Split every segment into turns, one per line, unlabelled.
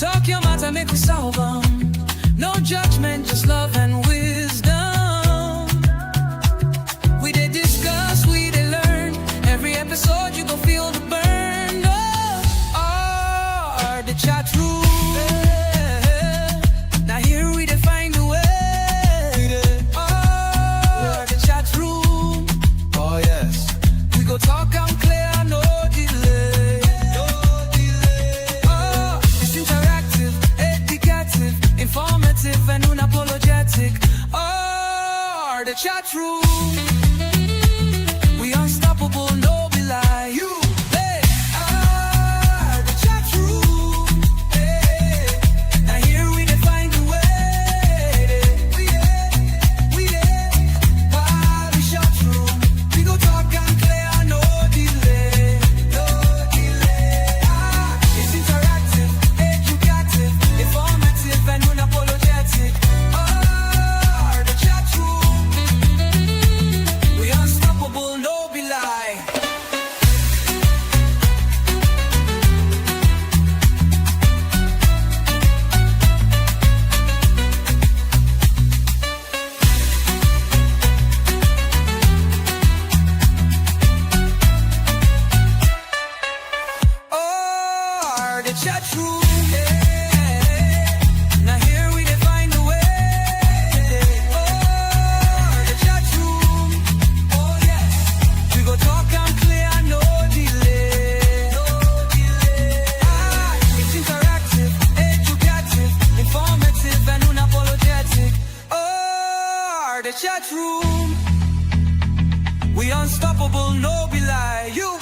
Talk your matter, make we solve 'em. No judgment, just love and wisdom. We did discuss, we did learn. Every episode you go feel the burn. Oh, the chat room. Now here we define the way. Oh, the chat room. Oh yes. We go talk and clear, no delay. No delay. Oh, it's interactive, educative, informative, and unapologetic. Oh, the chat room. We unstoppable, no be lie. You, hey, the chat room. Hey, now here we define the way. We the chat room. We go talk and clear, no delay, no delay. It's interactive, educative, informative, and unapologetic. Oh, the chat room. We unstoppable, no be lie. Oh, the chat room. Yeah. Now here we define the way. Oh, the chat room. Oh yes. We go talk and clear, no delay. No delay. It's interactive, educative, informative, and unapologetic. Oh, the chat room. We unstoppable, no be lie. You.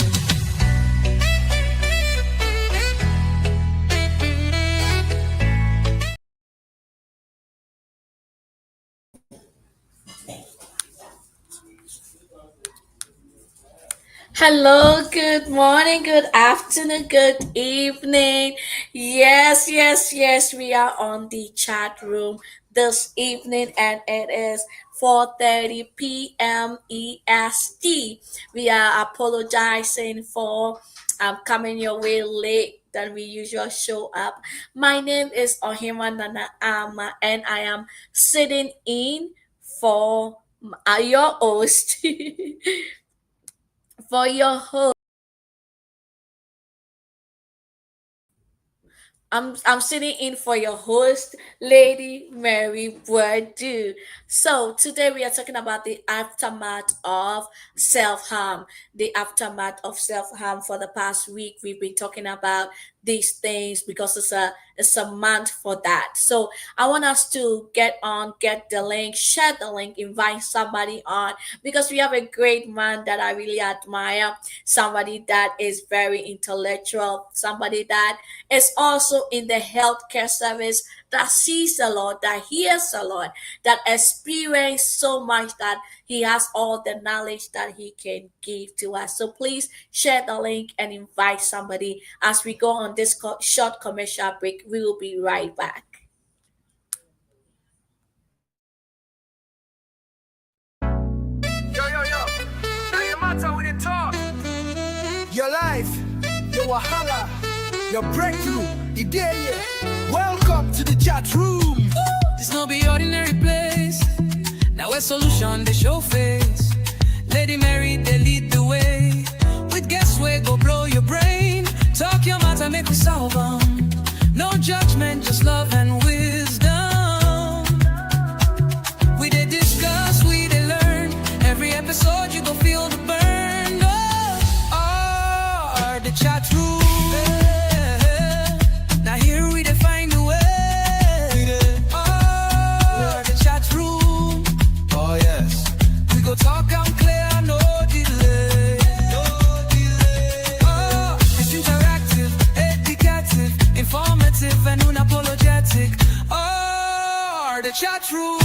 Hello, good morning, good afternoon, good evening. Yes, we are on the chat room this evening and it is 4:30 p.m. EST. We are apologizing for coming your way late than we usually show up. My name is Ohima Nana Ama and I am sitting in for your host for your host. I'm sitting in for your host, Lady Mary Burdu. So today we are talking about the aftermath of self-harm. The aftermath of self-harm. For the past week, we've been talking about these things because it's a month for that. So I want us to get the link, share the link, invite somebody on because we have a great man that I really admire, somebody that is very intellectual, somebody that is also in the healthcare service, that sees a lot, that hears a lot, that experience so much that he has all the knowledge that he can give to us. So please share the link and invite somebody as we go on this short commercial break. We will be right back.
Yo. Now your matter with the talk. Your life, your wahala, your breakthrough, idea. Welcome to the chat room. This no be ordinary place. Now a solution they show face. Lady Mary they lead the way. With guess where go blow your brain. Talk your matter, make we solve 'em. No judgment, just love and wisdom. We did discuss, we did learn. Every episode you go feel the burn. Oh, the chat room. Now here we define the way. Oh, the chat room. Oh yes. We go talk and clear, no delay. No delay. Oh, it's interactive, educative, informative, and unapologetic. Oh, the chat room.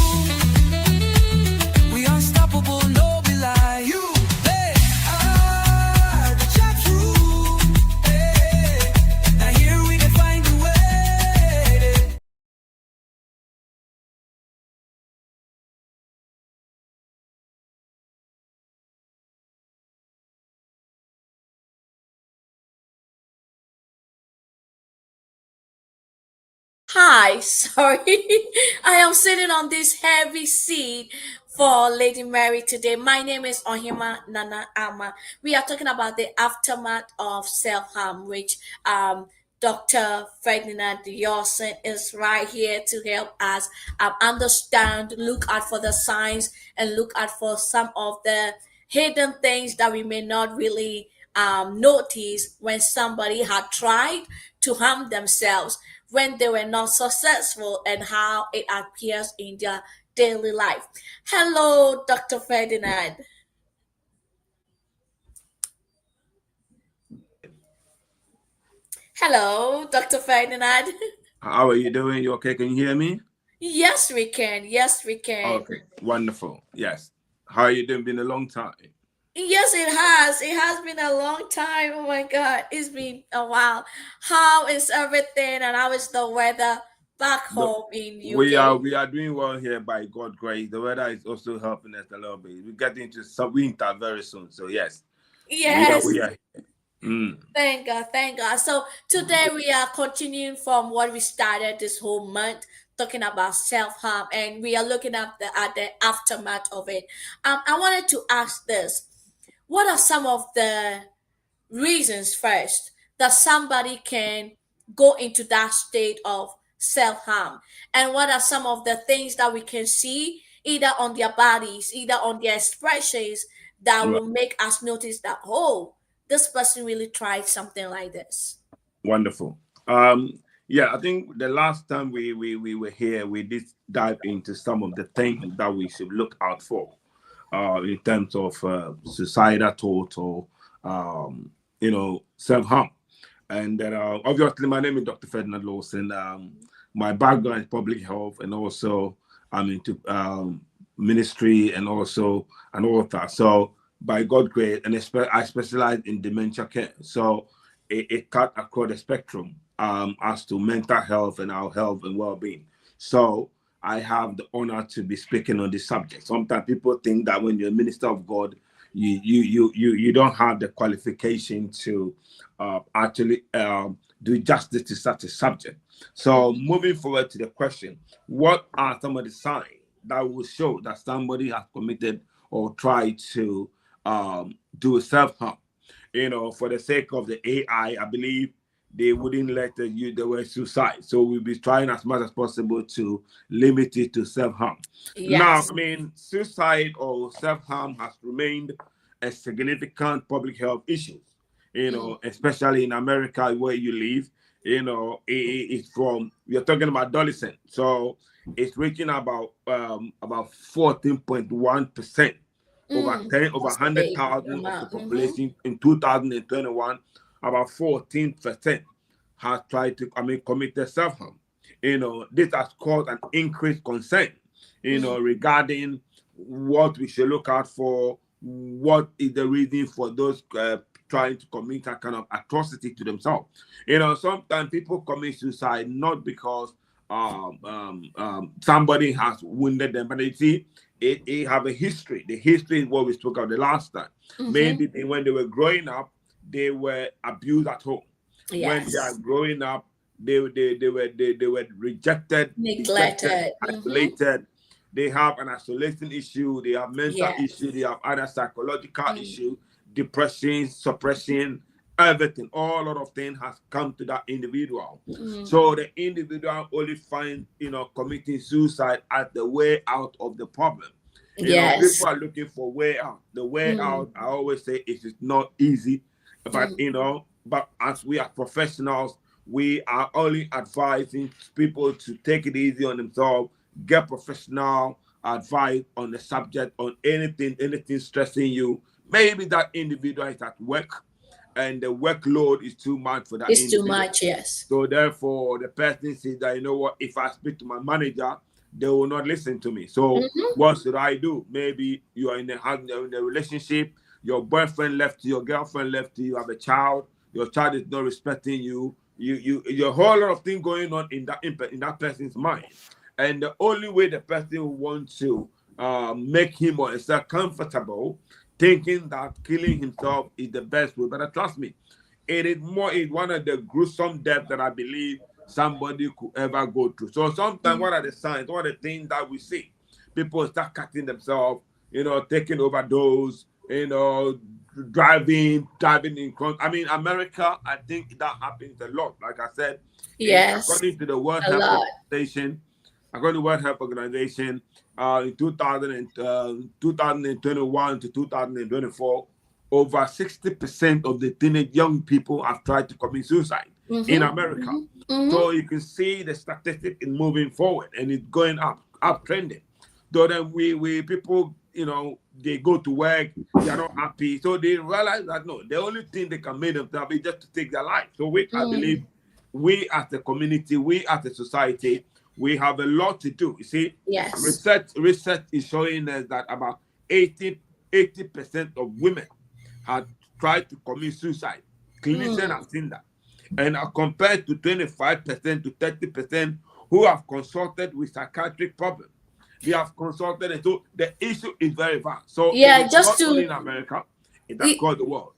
Hi, sorry. I am sitting on this heavy seat for Lady Mary today. My name is Ohima Nana Ama. We are talking about the aftermath of self harm, which Dr. Ferdinand Yorson is right here to help us understand, look out for the signs, and look out for some of the hidden things that we may not really notice when somebody had tried to harm themselves when they were not successful and how it appears in their daily life. Hello, Dr. Ferdinand. Hello, Dr. Ferdinand.
How are you doing? You okay? Can you hear me?
Yes, we can. Yes, we can.
Okay, wonderful. Yes. How are you doing? Been a long time.
Yes, it has. It has been a long time. Oh my God. It's been a while. How is everything and how is the weather back
No,
home in
we are
UK?
we are doing well here by God's grace. The weather is also helping us a little bit. We get into some winter very soon. So yes, we are
Yes.
we are. Mm,
Thank God, thank God. So today we are continuing from what we started this whole month, talking about self harm, and we are looking at the aftermath of it. I wanted to ask this: what are some of the reasons first that somebody can go into that state of self harm, and what are some of the things that we can see either on their bodies, either on their expressions that
right.
will make us notice that this person really tried something like this.
Wonderful. Yeah, I think the last time we were here, we did dive into some of the things that we should look out for in terms of suicidal thought or self-harm. And then obviously my name is Dr. Ferdinand Lawson. My background is public health, and also I'm into ministry and also an author. So by God grace, and I specialize in dementia care. So it cut across the spectrum as to mental health and our health and well-being. So I have the honor to be speaking on this subject. Sometimes people think that when you're a minister of God, you don't have the qualification to actually do justice to such a subject. So moving forward to the question, what are some of the signs that will show that somebody has committed or tried to do self-harm? For the sake of the AI, I believe they wouldn't let the word suicide. So we'll be trying as much as possible to limit it to self-harm. Now,
Yes.
I mean, suicide or self-harm has remained a significant public health issue,
Mm,
especially in America where you live. It's from, we're talking about adolescent. So it's reaching about 14.1%, over 10, over
that's a big
100,000 of the
amount.
population in 2021. About 14% has tried to, committed self-harm. This has caused an increased concern, regarding what we should look out for, what is the reason for those trying to commit that kind of atrocity to themselves. Sometimes people commit suicide not because somebody has wounded them, but you see, it have a history. The history is what we spoke of the last time.
Mm-hmm.
Maybe when they were growing up, they were abused at home. When they are
Yes.
growing up, they were rejected, neglected,
Neglected.
isolated. They have an isolation issue. They have mental
Yes.
issue. They have other psychological
Mm,
issue, depression, suppression, everything. All lot of things has come to that individual.
mm.
So the individual only find committing suicide as the way out of the problem.
Yes.
People are looking for way out. The way
Mm,
out, I always say, it is not easy, but
mm.
but as we are professionals, we are only advising people to take it easy on themselves, get professional advice on the subject, on anything stressing you. Maybe that individual is at work and the workload is too much for that
It's too
individual.
much. Yes.
So therefore, the person says that, what, if I speak to my manager, they will not listen to me. So
Mm-hmm.
what should I do? Maybe you are in a relationship, your boyfriend left you, your girlfriend left you, you have a child, your child is not respecting you. Your whole lot of things going on in that person's mind. And the only way the person will want to make him or herself comfortable, thinking that killing himself is the best way. But trust me, it is one of the gruesome deaths that I believe somebody could ever go through. So sometimes, what are the signs? What are the things that we see? People start cutting themselves, taking overdose, driving in front. I mean, America, I think that happens a lot. Like I said,
Yes,
according to the World
a
Health
lot.
Organization, in 2021 to 2024, over 60% of the teenage young people have tried to commit suicide in America. So you can see the statistic is moving forward and it's going up trending. So then we people, they go to work, they are not happy. So they realize that no, the only thing they can make themselves is just to take their life. So I believe we as a community, we as a society, we have a lot to do. You see,
Yes.
research is showing us that about 80% of women had tried to commit suicide. Clinicians have seen that. And are compared to 25% to 30% who have consulted with psychiatric problems. They have consulted, and so the issue is very vast. So it
Yeah,
is not only in America, it's across the world.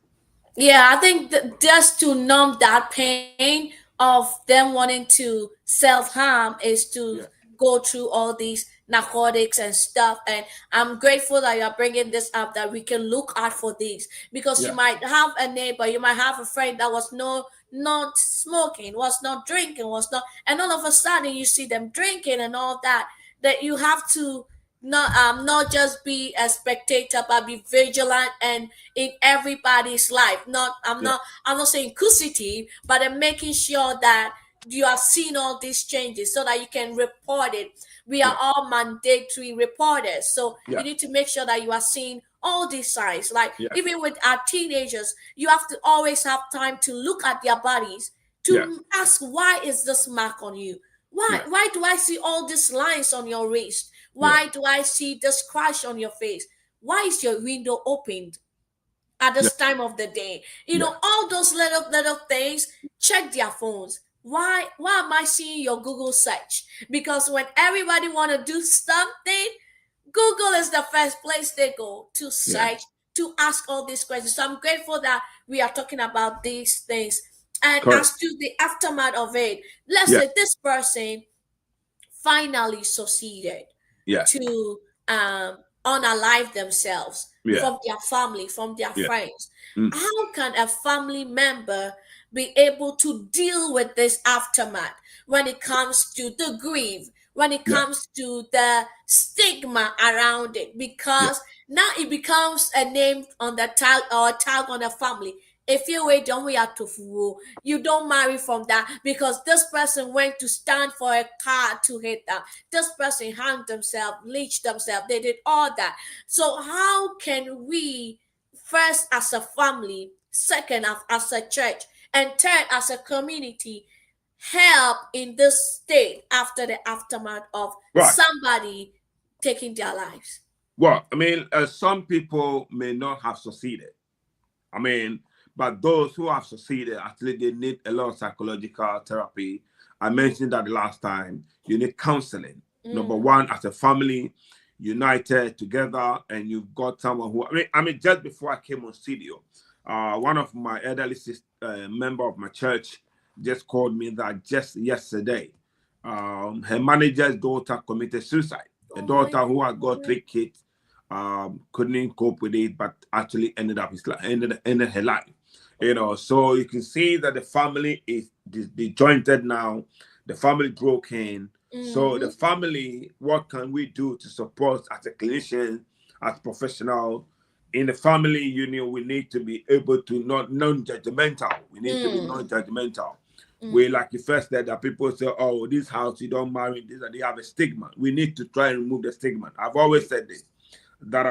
yeah, I think just to numb that pain of them wanting to self-harm is to
Yeah,
go through all these narcotics and stuff. And I'm grateful that you're bringing this up, that we can look out for these, because you
yeah,
might have a neighbor, you might have a friend that was not smoking, was not drinking, was not, and all of a sudden you see them drinking and all that. That you have to not just be a spectator, but be vigilant and in everybody's life. Not I'm
yeah,
not I'm not saying inquisitive, but I'm making sure that you are seeing all these changes so that you can report it. We are
yeah,
all mandatory reporters, so you
yeah,
need to make sure that you are seeing all these signs. Like
yeah,
even with our teenagers, you have to always have time to look at their bodies,
yeah,
to ask, why is this mark on you? Why
yeah,
why do I see all these lines on your wrist?
yeah,
Why do I see this scratch on your face? Why is your window opened at
yeah,
this time of the day?
yeah,
All those little things. Check their phones. Why am I seeing your Google search? Because when everybody want to do something, Google is the first place they go to
yeah.
search, to ask all these questions. So I'm grateful that we are talking about these things. And
Correct.
as to the aftermath of it, let's
Yeah,
say this person finally succeeded
yeah,
to unalive themselves
yeah,
from their family, from their
yeah.
friends.
Mm,
How can a family member be able to deal with this aftermath when it comes to the grief, when it
yeah,
comes to the stigma around it?
yeah,
Because now it becomes a name on the tag, or a tag on the family. If you wait, don't we have to fool? You don't marry from that because this person went to stand for a car to hit them. This person hanged themselves, lynched themselves. They did all that. So how can we, first as a family, second as a church, and third as a community, help in this state after the aftermath of
right.
somebody taking their lives?
Well, I mean, some people may not have succeeded. I mean, but those who have succeeded, actually, they need a lot of psychological therapy. I mentioned that the last time. You need counseling. Number
Mm.
one, as a family, united together, and you've got someone who. I mean, just before I came on studio, one of my elderly member of my church just called me that just yesterday. Her manager's daughter committed suicide. A
Oh my
daughter who had got
God.
3 kids, couldn't cope with it, but actually ended up ended her life. So you can see that the family is disjointed now. The family broken. So the
Mm-hmm.
family, what can we do to support as a clinician, as professional? In the family union, we need to be able to not non-judgmental. We need to be
Mm.
non-judgmental. We,
Mm.
like you first said, that people say, "Oh, this house you don't marry this," and they have a stigma. We need to try and remove the stigma. I've always said this, that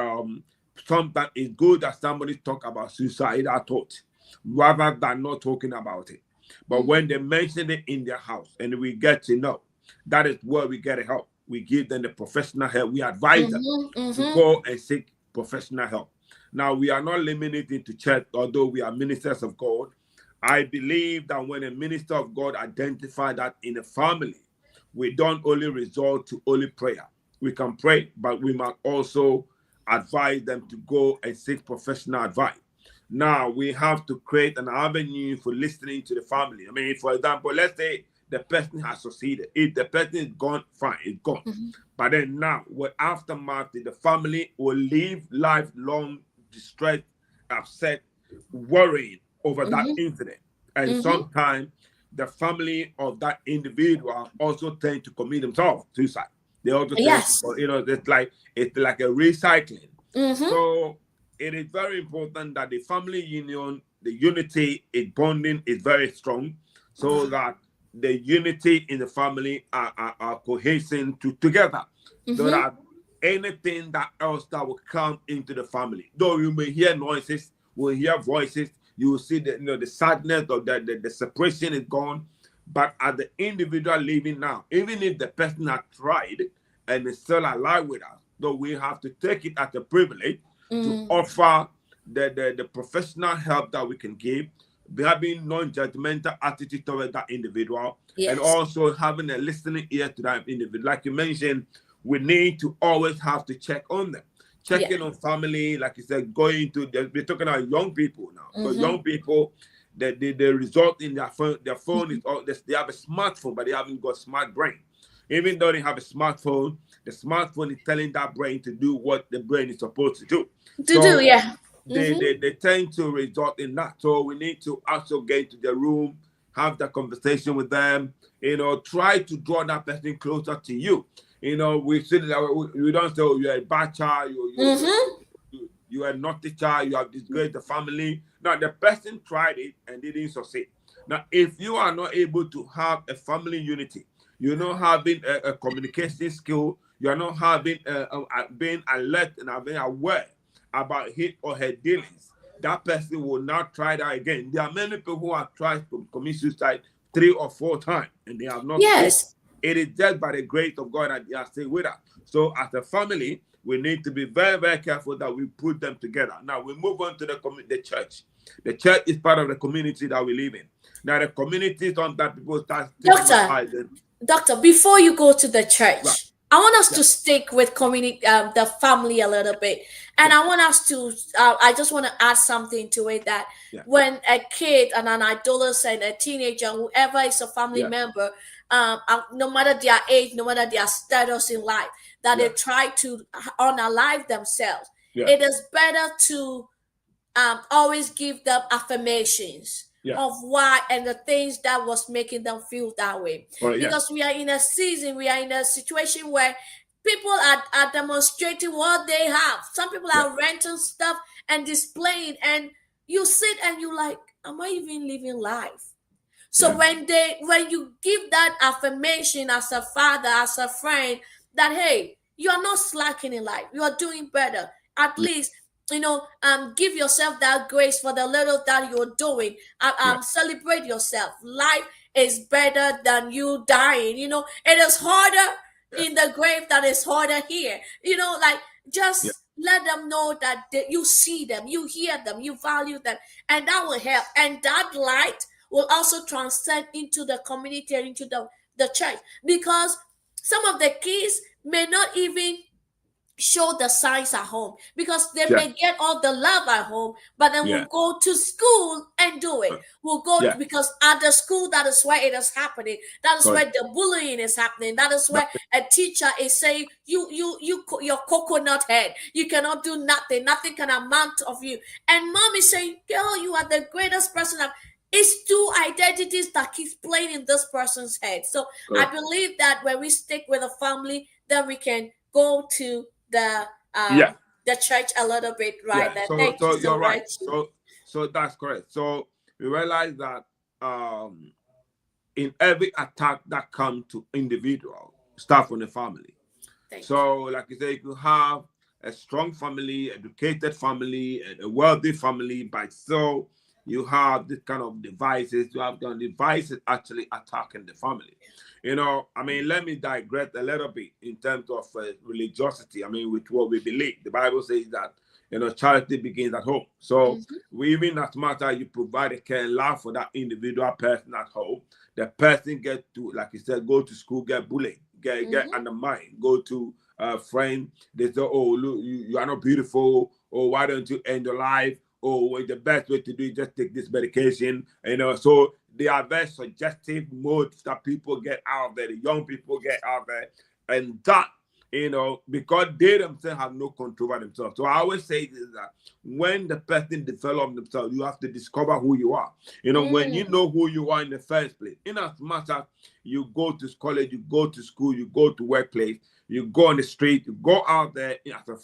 sometimes it's good that somebody talk about suicidal thought rather than not talking about it. But when they mention it in their house and we get to know, that is where we get help. We give them the professional help. We advise them
Mm-hmm.
to
Mm-hmm.
go and seek professional help. Now, we are not limited to church, although we are ministers of God. I believe that when a minister of God identifies that in a family, we don't only resort to only prayer. We can pray, but we must also advise them to go and seek professional advice. Now we have to create an avenue for listening to the family. I mean, for example, let's say the person has succeeded. If the person is gone, fine, it's gone. But then now, with aftermath, the family will live lifelong distress, upset, worrying over that incident. And sometimes the family of that individual also tend to commit themselves suicide. They also tend
Yes.
to, it's like a recycling. So it is very important that the family union, the unity, its bonding is very strong, so that the unity in the family are cohesive together, so that anything that else that will come into the family, though you may hear noises, will hear voices, you will see that the sadness of the separation is gone. But as the individual living now, even if the person has tried and is still alive with us, though we have to take it as a privilege to offer the professional help that we can give, having non-judgmental attitude toward that individual, and also having a listening ear to that individual. Like you mentioned, we need to always have to check on them. Checking on family, like you said, going to, we're talking about young people now. So young people, they result in their phone is all, they have a smartphone, but they haven't got smart brain. Even though they have a smartphone, the smartphone is telling that brain to do what the brain is supposed to do. They tend to result in that. So we need to also get into the room, have that conversation with them, try to draw that person closer to you. We say that we don't say, oh, you're a bad child, you are not a child, you have disgraced the family. Now, the person tried it and didn't succeed. Now, if you are not able to have a family unity, you're not having a communication skill, you're not having being alert and being aware about his or her dealings, that person will not try that again. There are many people who have tried to commit suicide 3 or 4 times and they have not succeeded. It is just by the grace of God that they are still with us. So as a family, we need to be very, very careful that we put them together. Now we move on to the church. The church is part of the community that we live in. Now the community is that people start stigmatizing.
Doctor, before you go to the church, I want us to stick with the family a little bit, and I want us to. I just want to add something to it that when a kid and an adolescent, a teenager, whoever is a family member, no matter their age, no matter their status in life, that they try to unalive themselves, it is better to always give them affirmations of why and the things that was making them feel that way. Because we are in a season, we are in a situation where people are demonstrating what they have. Some people are renting stuff and displaying, and you sit and you like, am I even living life? So when you give that affirmation as a father, as a friend, that hey, you are not slacking in life, you are doing better. At least give yourself that grace for the little that you're doing. Celebrate yourself. Life is better than you dying. It is harder in the grave than it's harder here. Just let them know that you see them, you hear them, you value them, and that will help. And that light will also transcend into the community and into the church, because some of the kids may not even show the signs at home, because they may get all the love at home, but then we'll go to school and do it. We'll go because at the school, that is where it is happening. That is where the bullying is happening. That is where a teacher is saying, your coconut head, you cannot do nothing. Nothing can amount of you. And mom is saying, girl, you are the greatest person. It's 2 identities that keeps playing in this person's head. So I believe that when we stick with a family, then we can go to the church a little bit, right? Thank you so
you're
much.
right. So that's correct. So we realize that in every attack that comes to individual, start from the family. Like you say, you can have a strong family, educated family, and a wealthy family, but so you have this kind of devices. You have done devices actually attacking the family. Let me digress a little bit in terms of religiosity. With what we believe, the Bible says that charity begins at home. So we, even as much as you provide a care and love for that individual person at home, the person get to, like you said, go to school, get bullied, get undermined, go to a friend, they say, oh, look, you are not beautiful, or why don't you end your life? Oh, well, the best way to do it, just take this medication. So they are very suggestive modes that people get out there, the young people get out there, and that, because they themselves have no control over themselves. So I always say this, that when the person develops themselves, you have to discover who you are. When you know who you are in the first place, in as much as you go to college, you go to school, you go to workplace, you go on the street, you go out there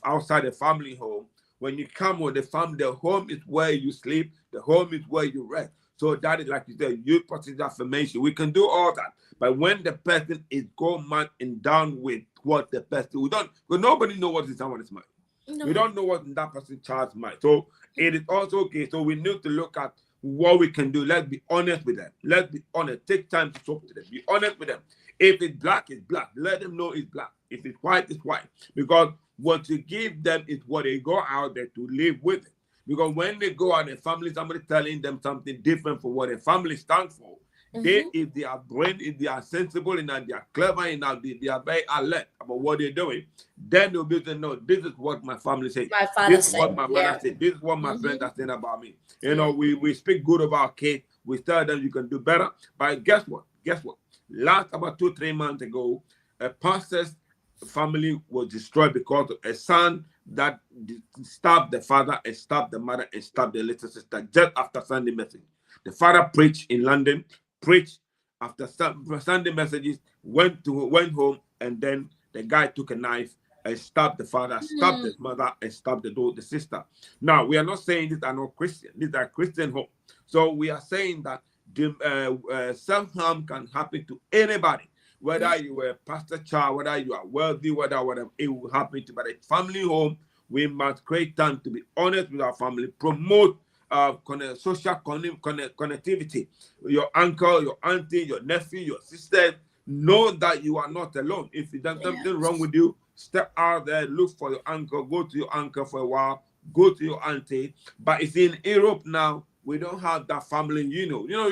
outside the family home. When you come with the family, the home is where you sleep, the home is where you rest. So that is, like you said, you positive affirmation. We can do all that. But when the person is going mad and down with what the person, because nobody knows what is someone's mind. No. We don't know what in that person's child's mind. So it is also okay. So we need to look at what we can do. Let's be honest with them. Let's be honest. Take time to talk to them. Be honest with them. If it's black, it's black. Let them know it's black. If it's white, it's white. Because what you give them is what they go out there to live with it. Because when they go out, their family, somebody telling them something different from what their family stands for, they, if they are brain, if they are sensible enough, they are clever enough, they are very alert about what they're doing, then they'll be able to know, this is what my family says.
My father
this is what my mother said. This is what my friends are saying about me. We speak good about our kids. We tell them you can do better. But guess what? Last about 2-3 months ago, a pastor's family was destroyed because of a son that stabbed the father and stabbed the mother and stabbed the little sister just after Sunday message. The father preached in London, preached after Sunday messages, went home, and then the guy took a knife and stabbed the father, stabbed his mother, and stabbed the sister. Now, we are not saying these are not Christian. These are Christian home. So we are saying that self-harm can happen to anybody. Whether you are a pastor child, whether you are wealthy, whatever, it will happen to. But at family home, we must create time to be honest with our family, promote social connectivity. Your uncle, your auntie, your nephew, your sister, know that you are not alone. If there's something wrong with you, step out there, look for your uncle, go to your uncle for a while, go to your auntie. But it's in Europe now. We don't have that family, you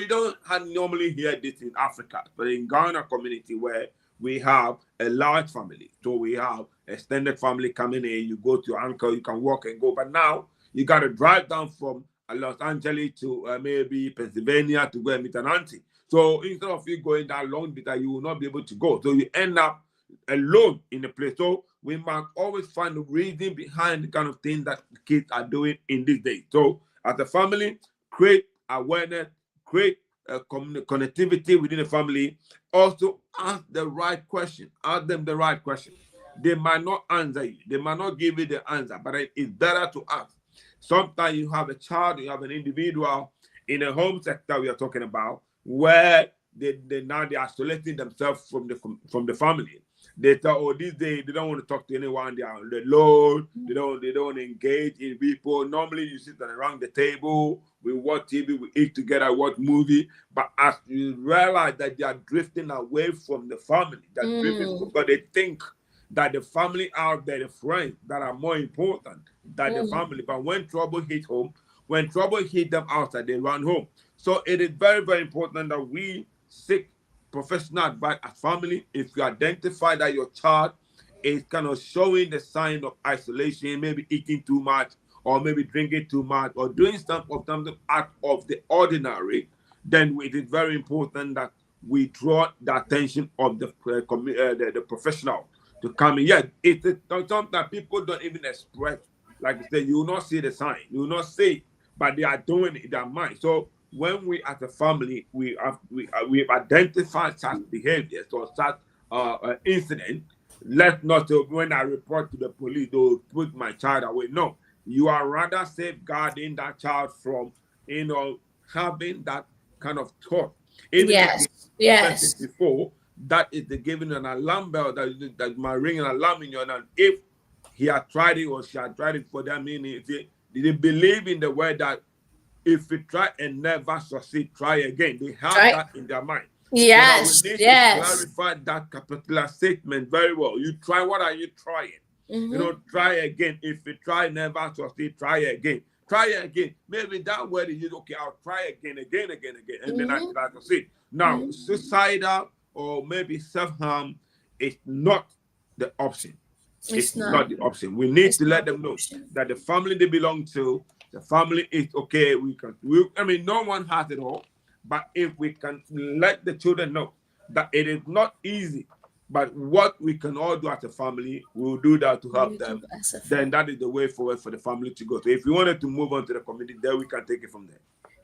don't normally hear this in Africa, but in Ghana community where we have a large family. So we have extended family coming in, you go to your uncle, you can walk and go. But now you got to drive down from Los Angeles to maybe Pennsylvania to go and meet an auntie. So instead of you going that long distance, you will not be able to go. So you end up alone in the place. So we must always find the reason behind the kind of thing that kids are doing in this day. So as a family, create awareness, create connectivity within the family. Also, ask the right question. Ask them the right question. They might not answer you. They might not give you the answer, but it's better to ask. Sometimes you have a child, you have an individual in a home sector we are talking about, where they're isolating themselves from the family. They thought, these days they don't want to talk to anyone. They are on the load. They don't engage in people. Normally you sit around the table, we watch TV, we eat together, watch movie. But as you realize that they are drifting away from the family, because they think that the family out there, the friends that are more important than the family. But when trouble hits home, when trouble hits them outside, they run home. So it is very, very important that we seek professional advice as family. If you identify that your child is kind of showing the sign of isolation, maybe eating too much, or maybe drinking too much, or doing something out of the ordinary, then it is very important that we draw the attention of the professional to come in. Yeah, it's something that people don't even express. Like I said, you will not see the sign, you will not see it, but they are doing it in their mind. So when we as a family, we've identified such behaviors or such incident, let's not when I report to the police, they'll put my child away. No, you are rather safeguarding that child from, having that kind of thought. Even if before, that is the giving an alarm bell that might ring an alarm in your hand. If he had tried it or she had tried it for that meaning, they believe in the word that if you try and never succeed, try again. They have that in their mind.
Yes,
so we need to clarify that particular statement very well. You try, what are you trying? Try again. If you try never succeed, try again. Try again. Maybe that word is okay. I'll try again, and then I succeed. Now, suicidal or maybe self-harm is not the option. It's not the option. We need to let them know that the family they belong to, the family is okay. No one has it all. But if we can let the children know that it is not easy, but what we can all do as a family, we'll do that to help
We do
them.
as a
Then
family.
that is the way forward for the family to go. So if you wanted to move on to the community, then we can take it from there.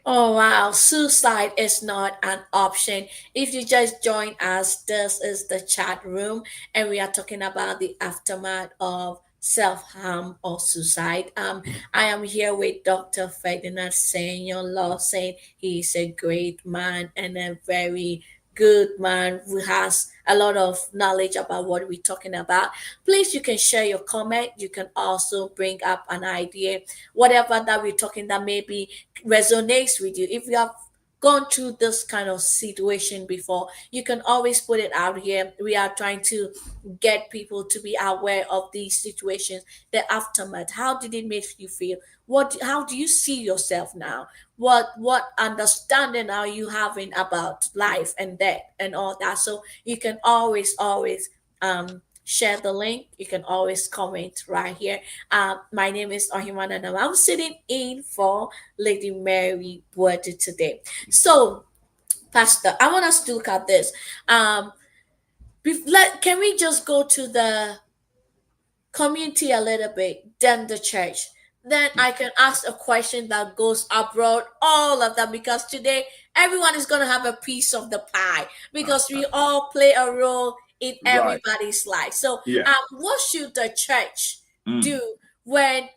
Oh wow, suicide is not an option. If you just join us, this is the chat room, and we are talking about the aftermath of self-harm or suicide. I am here with Dr. Ferdinand Senior Lawson. He is a great man and a very good man who has a lot of knowledge about what we're talking about. Please, you can share your comment. You can also bring up an idea, whatever that we're talking that maybe resonates with you. If you have gone through this kind of situation before, you can always put it out here. We are trying to get people to be aware of these situations, the aftermath. How did it make you feel? How do you see yourself now? What understanding are you having about life and death and all that? So you can always share the link. You can always comment right here. My name is Ohiman and I'm sitting in for Lady Mary Word today. So, Pastor, I want us to look at this. Can we just go to the community a little bit, then the church? Then I can ask a question that goes abroad, all of them, because today everyone is going to have a piece of the pie because we all play a role in
Right.
everybody's life. So,
Yeah.
what should the church
Mm.
do when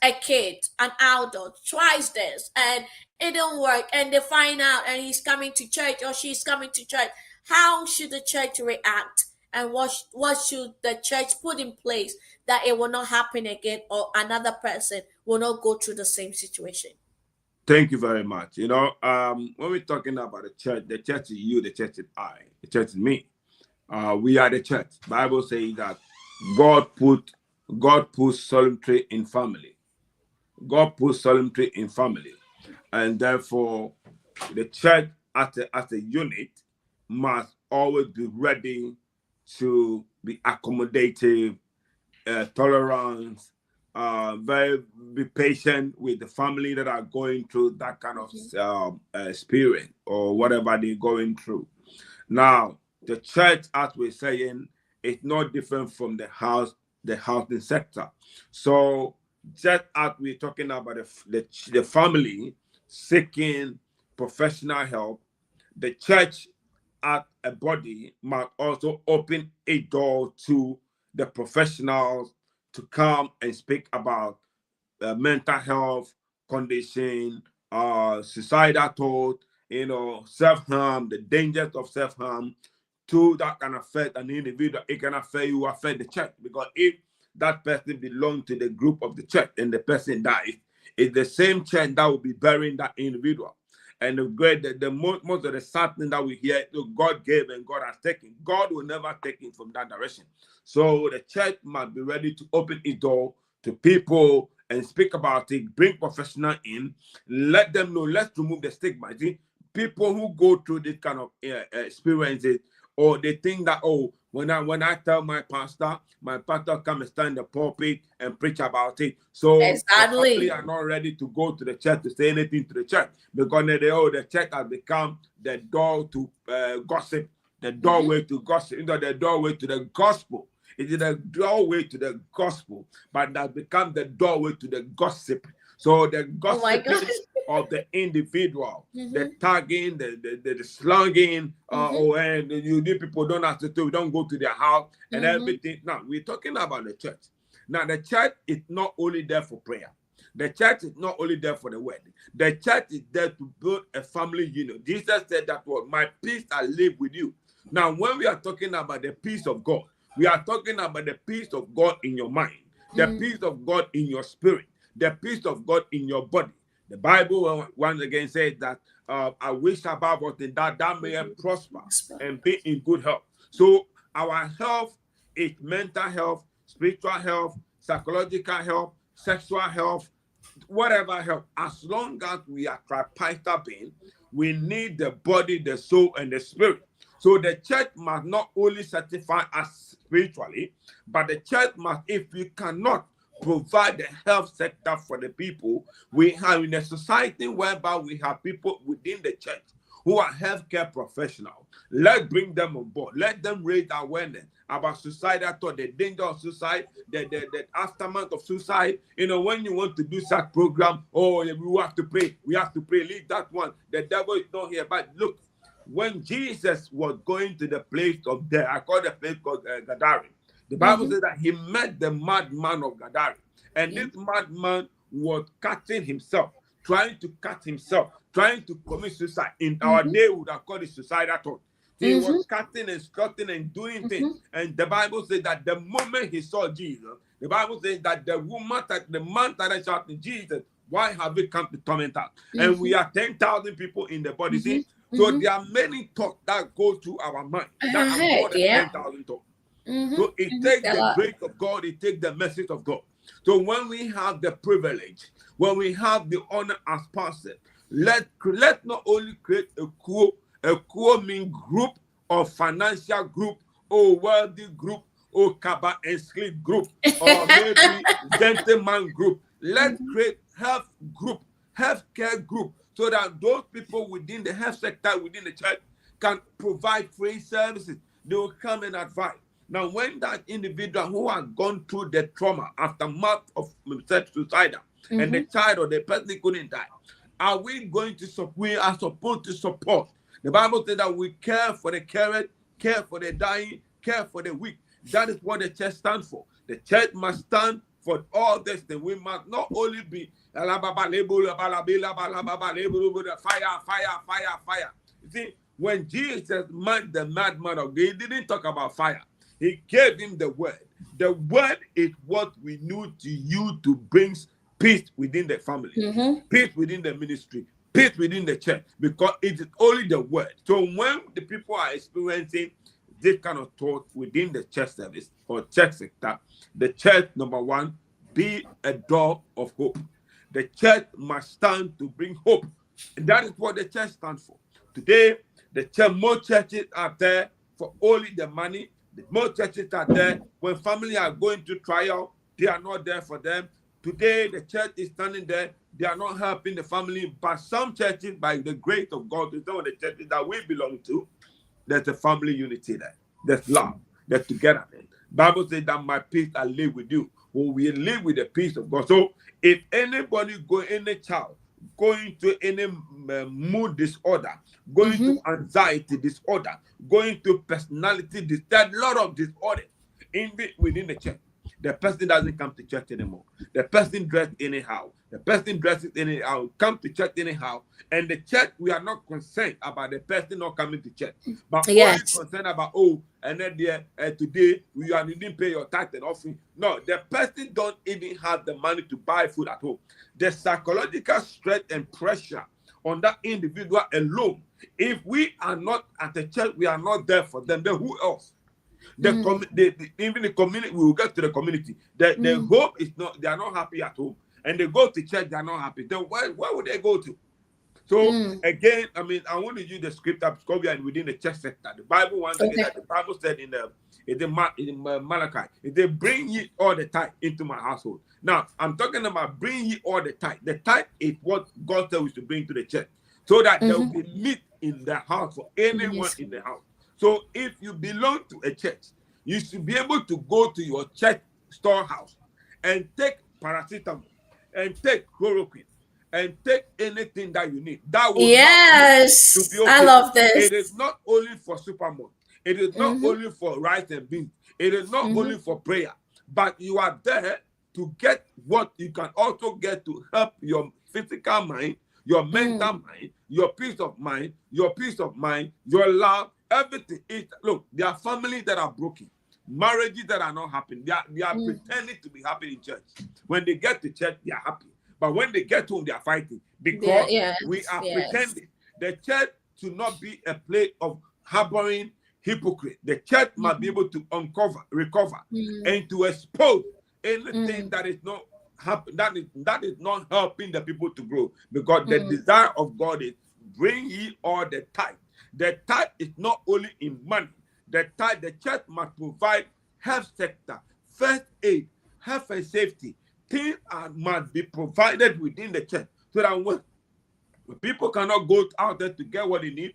a kid, an adult, tries this and it don't work, and they find out, and he's coming to church or she's coming to church? How should the church react? And what should the church put in place that it will not happen again or another person will not go through the same situation?
Thank you very much. When we're talking about the church is you, the church is I, the church is me. We are the church. Bible says that God put God put solemnity in family. God put solemnity in family, and therefore the church as a unit must always be ready to be accommodative, tolerance, very be patient with the family that are going through that kind of experience or whatever they're going through. Now, the church, as we're saying, is not different from the housing sector. So, just as we're talking about the family seeking professional help, the church as a body must also open a door to the professionals to come and speak about mental health condition, suicidal thought, self-harm, the dangers of self-harm, to that can affect an individual. It can affect you, affect the church. Because if that person belongs to the group of the church and the person dies, it's the same church that will be burying that individual. And the most of the sad thing that we hear, God gave and God has taken. God will never take it from that direction. So the church must be ready to open its door to people and speak about it, bring professional in, let them know, let's remove the stigma. See, people who go through this kind of experiences, or they think that, oh, when I tell my pastor come and stand in the pulpit and preach about it. So the family
Exactly.
are not ready to go to the church to say anything to the church, because the church has become the door to gossip, the
Mm-hmm.
doorway to gossip, the doorway to the gospel. It is the doorway to the gospel, but that becomes the doorway to the gossip. So the
Oh my God.
gossiping of the individual, the
Mm-hmm.
tagging, the slugging,
Mm-hmm.
and you need people don't have to do, don't go to their house and
Mm-hmm.
everything. Now we're talking about the church. Now the church is not only there for prayer. The church is not only there for the wedding. The church is there to build a family union. Jesus said that word, my peace I live with you. Now, when we are talking about the peace of God, we are talking about the peace of God in your mind, the
Mm-hmm.
peace of God in your spirit, the peace of God in your body. The Bible once again says that I wish above all things that thou may prosper and be in good health. So our health is mental health, spiritual health, psychological health, sexual health, whatever health. As long as we are tripartite being, we need the body, the soul, and the spirit. So the church must not only certify us spiritually, but the church must, if we cannot provide the health sector for the people. We have in a society whereby we have people within the church who are healthcare professionals. Let's bring them on board. Let them raise awareness about suicidal thought, the danger of suicide, the aftermath of suicide. When you want to do such program, we have to pray. We have to pray. Leave that one. The devil is not here. But look, when Jesus was going to the place of death, I call the place called Gadara. The Bible says that he met the madman of Gadara. And this madman was cutting himself, trying to cut himself, trying to commit suicide. In our day, we would have called it suicidal thought. He was cutting and squatting and doing things. And the Bible says that the moment he saw Jesus, the Bible says that the man started shouting, Jesus, why have we come to torment us? And we are 10,000 people in the body. See? So there are many thoughts that go through our mind that are more than 10,000 thoughts. So it takes the grace of God, it takes the message of God. So when we have the privilege, when we have the honor as pastor, let not only create a co-mean group or financial group or wealthy group or kaba and sleep group or maybe gentleman group. Let's create healthcare group, so that those people within the health sector, within the church, can provide free services. They will come and advise. Now, when that individual who has gone through the trauma aftermath of suicide and the child or the person couldn't die, are we going to support? We are supposed to support. The Bible says that we care for the carrot, care for the dying, care for the weak. That is what the church stands for. The church must stand for all this thing. We must not only be fire. You see, when Jesus met the madman of God, he didn't talk about fire. He gave him the word. The word is what we need to use to bring peace within the family, peace within the ministry, peace within the church, because it is only the word. So when the people are experiencing this kind of thought within the church service or church sector, the church, number one, be a door of hope. The church must stand to bring hope. And that is what the church stands for. Today, the church, more churches are there for only the money. More churches are there when families are going to trial, they are not there for them. Today, the church is standing there. They are not helping the family. But some churches, by the grace of God, some of the churches that we belong to, there's a family unity there. There's love. There's togetherness. Bible says that my peace I live with you. When we live with the peace of God. So if anybody any child going to any mood disorder, going to anxiety disorder, going to personality disorder, there's a lot of disorder within the church. The person doesn't come to church anymore. The person dressed anyhow. The person dresses anyhow, come to church anyhow. And the church, we are not concerned about the person not coming to church. But only concerned about, and then today you didn't pay your tithe and offering. No, the person don't even have the money to buy food at home. The psychological stress and pressure on that individual alone, if we are not at the church, we are not there for them, then who else? Even the community, we will get to the community. The hope is not, they are not happy at home. And they go to church, they are not happy. Then where would they go to? So again, I want to use the scripture because we are within the church sector. The Bible once again, that the Bible said in Malachi, they bring ye all the tithe into my household. Now, I'm talking about bring ye all the tithe. The tithe is what God said we should bring to the church, so that there will be meat in the house for anyone in the house. So if you belong to a church, you should be able to go to your church storehouse and take paracetamol and take chloroquine and take anything that you need. That will
to be okay. I love this.
It is not only for supermarket. It is not only for rice and beans. It is not only for prayer. But you are there to get what you can also get to help your physical mind, your mental mind, your peace of mind, your love, everything. Look, there are families that are broken. Marriages that are not happy. They are pretending to be happy in church. When they get to church, they are happy. But when they get home, they are fighting because we are pretending. The church should not be a place of harboring hypocrite. The church must be able to recover, and to expose anything that is not that is not helping the people to grow. Because the desire of God is bring ye all the tithe. The tithe is not only in money. The church must provide health sector, first aid, health and safety, things must be provided within the church so that when people cannot go out there to get what they need,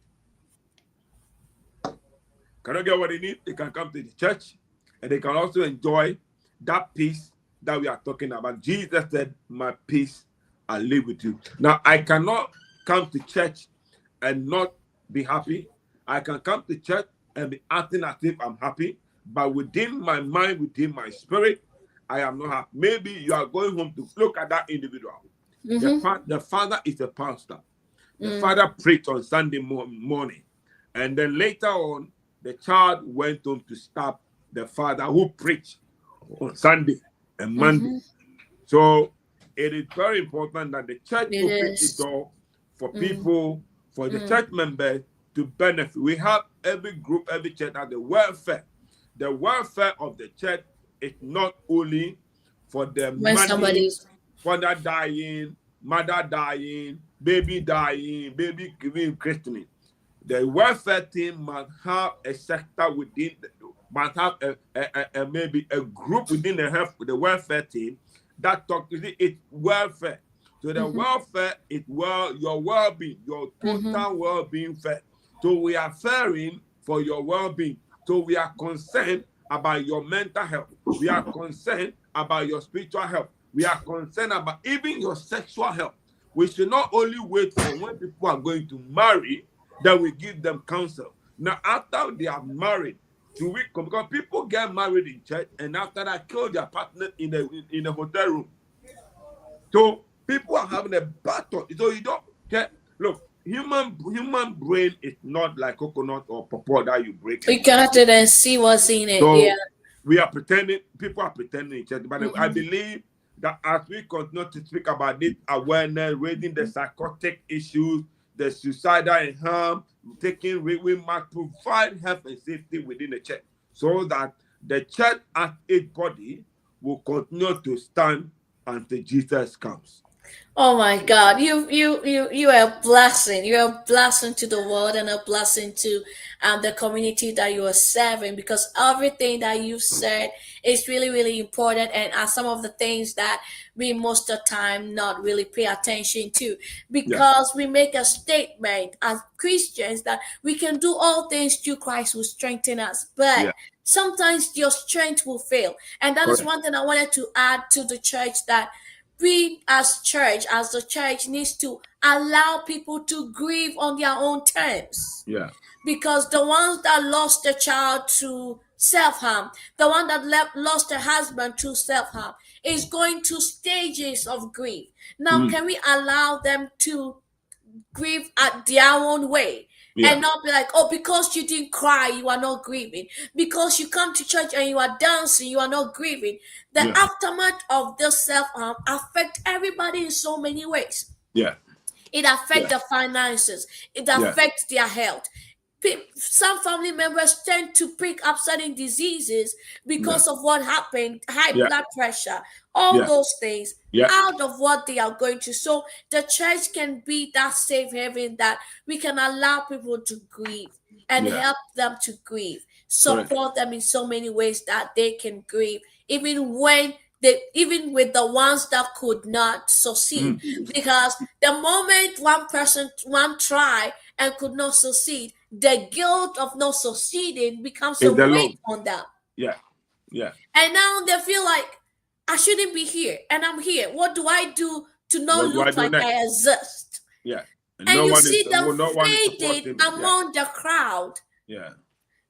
they can come to the church and they can also enjoy that peace that we are talking about. Jesus said, my peace I live with you. Now, I cannot come to church and not be happy. I can come to church and be acting as if I'm happy, but within my mind, within my spirit, I am not happy. Maybe you are going home to look at that individual. The father is a pastor. The father preached on Sunday morning. And then later on, the child went home to stab the father who preached on Sunday and Monday. So it is very important that the church opens the door for people, for the church members to benefit. We have every group, every church has the welfare. The welfare of the church is not only for the
When
money,
somebody's
father dying, mother dying, baby giving christening. The welfare team must have a sector within, must have a maybe a group within the welfare team that talks to its welfare. So the welfare is your well-being, your total well-being fair. So we are faring for your well-being. So we are concerned about your mental health. We are concerned about your spiritual health. We are concerned about even your sexual health. We should not only wait for when people are going to marry that we give them counsel. Now, after they are married, because people get married in church and after that kill their partner in a hotel room. So people are having a battle. So you don't get, look, human brain is not like coconut or pawpaw that you break.
we cut it and see what's in it.
So
Yeah.
we are pretending, people are pretending in church, but I believe that as we continue to speak about this awareness, raising the psychotic issues, the suicidal and harm, we must provide health and safety within the church so that the church as its body will continue to stand until Jesus comes.
Oh my God, you are a blessing. You're a blessing to the world and a blessing to the community that you are serving, because everything that you said is really, really important and are some of the things that we most of the time not really pay attention to, because we make a statement as Christians that we can do all things through Christ who strengthen us, but sometimes your strength will fail. And that is one thing I wanted to add to the church, that we as the church needs to allow people to grieve on their own terms.
Yeah.
Because the ones that lost their child to self-harm, the one that lost their husband to self-harm, is going to stages of grief. Now, can we allow them to grieve at their own way? And not be like, oh, because you didn't cry, you are not grieving. Because you come to church and you are dancing, you are not grieving. The aftermath of this self-harm affect everybody in so many ways.
Yeah.
It affects the finances. It affects their health. Some family members tend to pick up certain diseases because of what happened, high blood pressure, all those things, out of what they are going to. So the church can be that safe haven that we can allow people to grieve and help them to grieve, support them in so many ways that they can grieve, even with the ones that could not succeed. Because the moment one try and could not succeed, the guilt of not succeeding becomes a weight on them.
Yeah.
And now they feel like, I shouldn't be here, and I'm here. What do I do to not look like I exist?
Yeah.
And you see them fading among the crowd.
Yeah.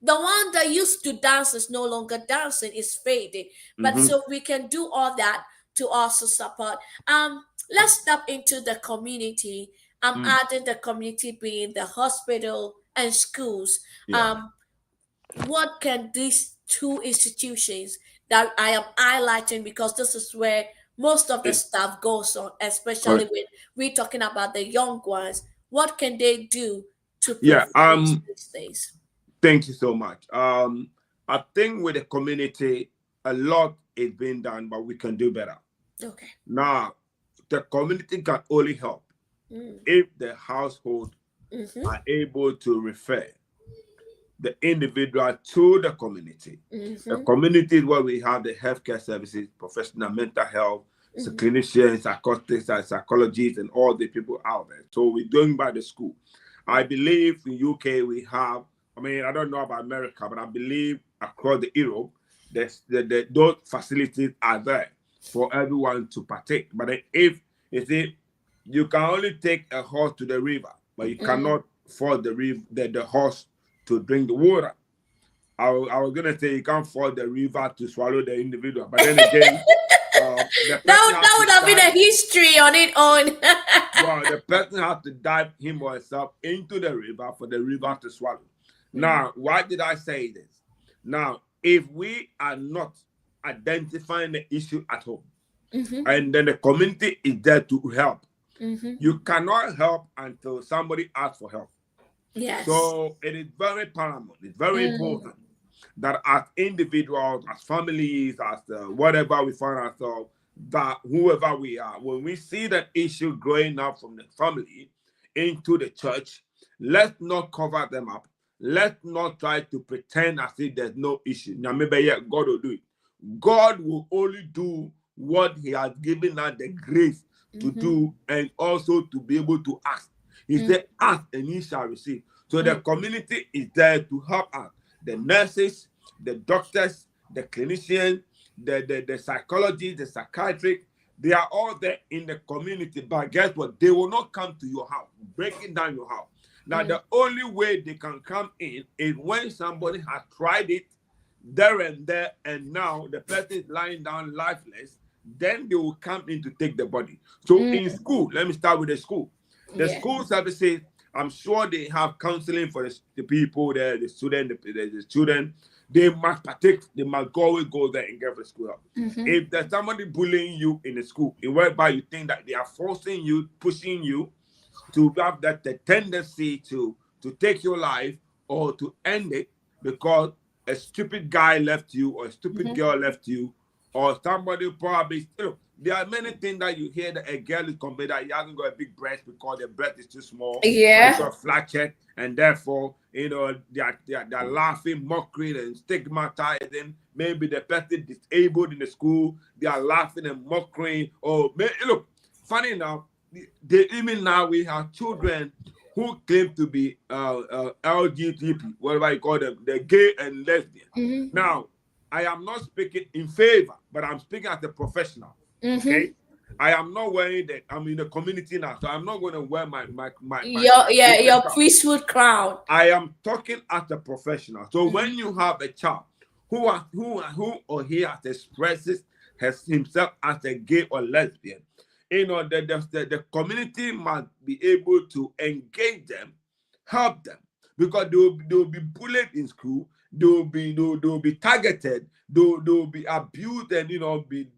The one that used to dance is no longer dancing, is fading. But so we can do all that to also support. Let's step into the community. I'm adding the community being the hospital and schools. What can these two institutions that I am highlighting, because this is where most of the stuff goes on, especially when we're talking about the young ones. What can they do to prevent these things?
Thank you so much. I think with the community, a lot is being done, but we can do better.
Okay.
Now, the community can only help if the household are able to refer the individual to the community. The community is where we have the healthcare services, professional mental health, so clinicians, psychologists, and all the people out there. So we're doing by the school. I believe in UK we have, I mean, I don't know about America, but I believe across the Europe, those facilities are there for everyone to partake. But if you see, you can only take a horse to the river, but you cannot force the horse to drink the water. I was gonna say you can't force the river to swallow the individual, but then again,
That would have been a history on its own.
well, the person has to dive him or herself into the river for the river to swallow. Now, why did I say this? Now, if we are not identifying the issue at home, and then the community is there to help, you cannot help until somebody asks for help.
Yes.
So it is very paramount. It's very important that as individuals, as families, as whatever we find ourselves, that whoever we are, when we see that issue growing up from the family into the church, let's not cover them up. Let's not try to pretend as if there's no issue. Now, maybe God will do it. God will only do what He has given us the grace to do, and also to be able to ask. He said, ask and ye shall receive. So the community is there to help us. The nurses, the doctors, the clinicians, the psychologists, the psychiatrists, they are all there in the community. But guess what? They will not come to your house, breaking down your house. Now, the only way they can come in is when somebody has tried it there and there, and now the person is lying down lifeless, then they will come in to take the body. So in school, let me start with the school. The school services, I'm sure they have counseling for the people there, the student, the children. They must partake, they must always go there and get the school help. If there's somebody bullying you in the school, whereby you think that they are forcing you, pushing you to have the tendency to take your life or to end it because a stupid guy left you or a stupid girl left you, or somebody probably, there are many things that you hear that a girl is complaining that he hasn't got a big breast because the breast is too small.
Yeah.
Or flat check, and therefore, they're laughing, mocking, and stigmatizing. Maybe the person disabled in the school, they are laughing and mocking. Or look, funny enough, even now we have children who claim to be LGBT, whatever you call them, the gay and lesbian. Now, I am not speaking in favor, but I'm speaking as a professional. Okay, I am not wearing that. I'm in the community now, so I'm not going to wear my
your priesthood crown.
I am talking as a professional. So when you have a child who or he has expresses himself as a gay or lesbian, the community must be able to engage them, help them, because they will be bullied in school. They will be targeted. They will be abused and be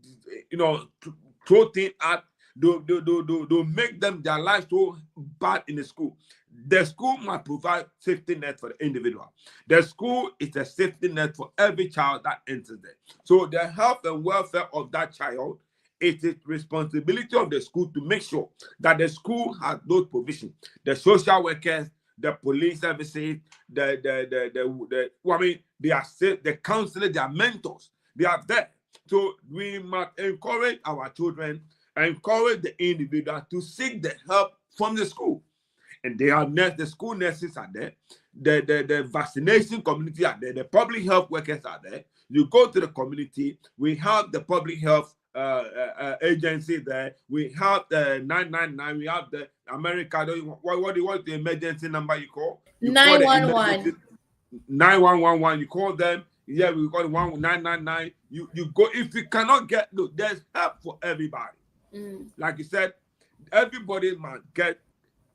throw things at. They'll make them their life so bad in the school. The school must provide safety net for the individual. The school is a safety net for every child that enters there. So the health and welfare of that child, it is responsibility of the school to make sure that the school has those provisions. The social workers, the police services, they are safe, the counselors, they are mentors, they are there. So we must encourage our children, encourage the individual to seek the help from the school. And they are the school nurses are there, the vaccination community are there, the public health workers are there. You go to the community, we have the public health agency there, we have the 999, we have the America. What do you want the emergency number you call?
911.
9111. You call them. Yeah, we call it 1999. You go. If you cannot get, look, there's help for everybody. Like you said, everybody must get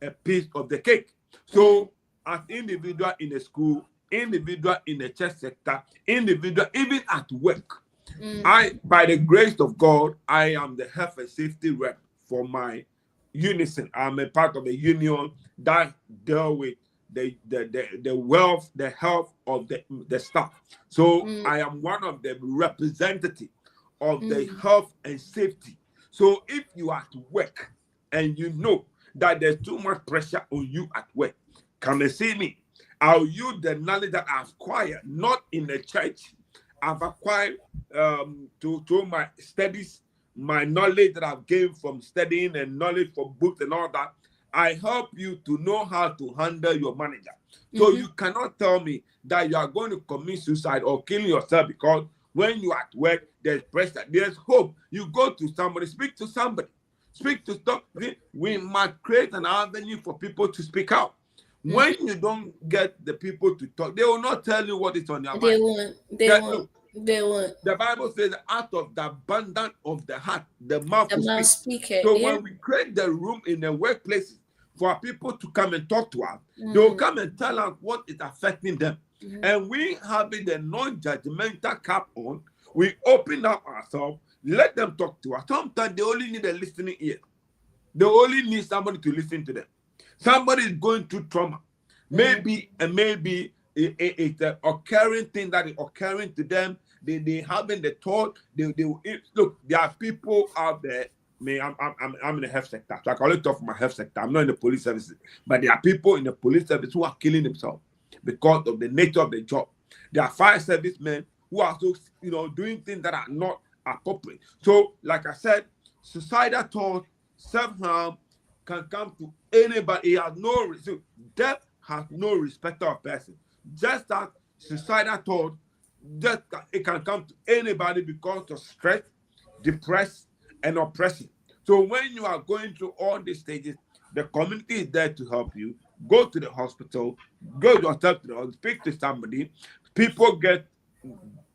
a piece of the cake. So as individual in the school, individual in the church sector, individual even at work, by the grace of God, I am the health and safety rep for my unison. I'm a part of a union that deal with the wealth, the health of the staff. So I am one of the representatives of the health and safety. So if you are to work and you know that there's too much pressure on you at work, come and see me. I'll use the knowledge that I've acquired, not in the church. I've acquired through my studies, my knowledge that I've gained from studying and knowledge from books and all that, I help you to know how to handle your manager. So you cannot tell me that you are going to commit suicide or kill yourself because when you are at work, there's pressure, there's hope. You go to somebody, speak to somebody, speak to stop. We must create an avenue for people to speak out. When you don't get the people to talk, they will not tell you what is on their mind.
They won't. They won't.
The Bible says, out of the abundance of the heart, the mouth will speak.
It.
So
Yeah.
when we create the room in the workplaces for people to come and talk to us, they will come and tell us what is affecting them. And we having the non-judgmental cap on, we open up ourselves, let them talk to us. Sometimes they only need a listening ear. They only need somebody to listen to them. Somebody is going through trauma. Maybe it's an occurring thing that is occurring to them. They having the thought. Look. There are people out there. I'm in the health sector, so I can only talk for my health sector. I'm not in the police service, but there are people in the police service who are killing themselves because of the nature of the job. There are fire servicemen who are also, doing things that are not appropriate. So, like I said, suicidal thoughts, self-harm can come to anybody. It has no death has no respect of person. Just as suicidal thought, it can come to anybody because of stress, depression, and oppression. So when you are going through all these stages, the community is there to help you. Go to the hospital, go yourself to the hospital, speak to somebody. People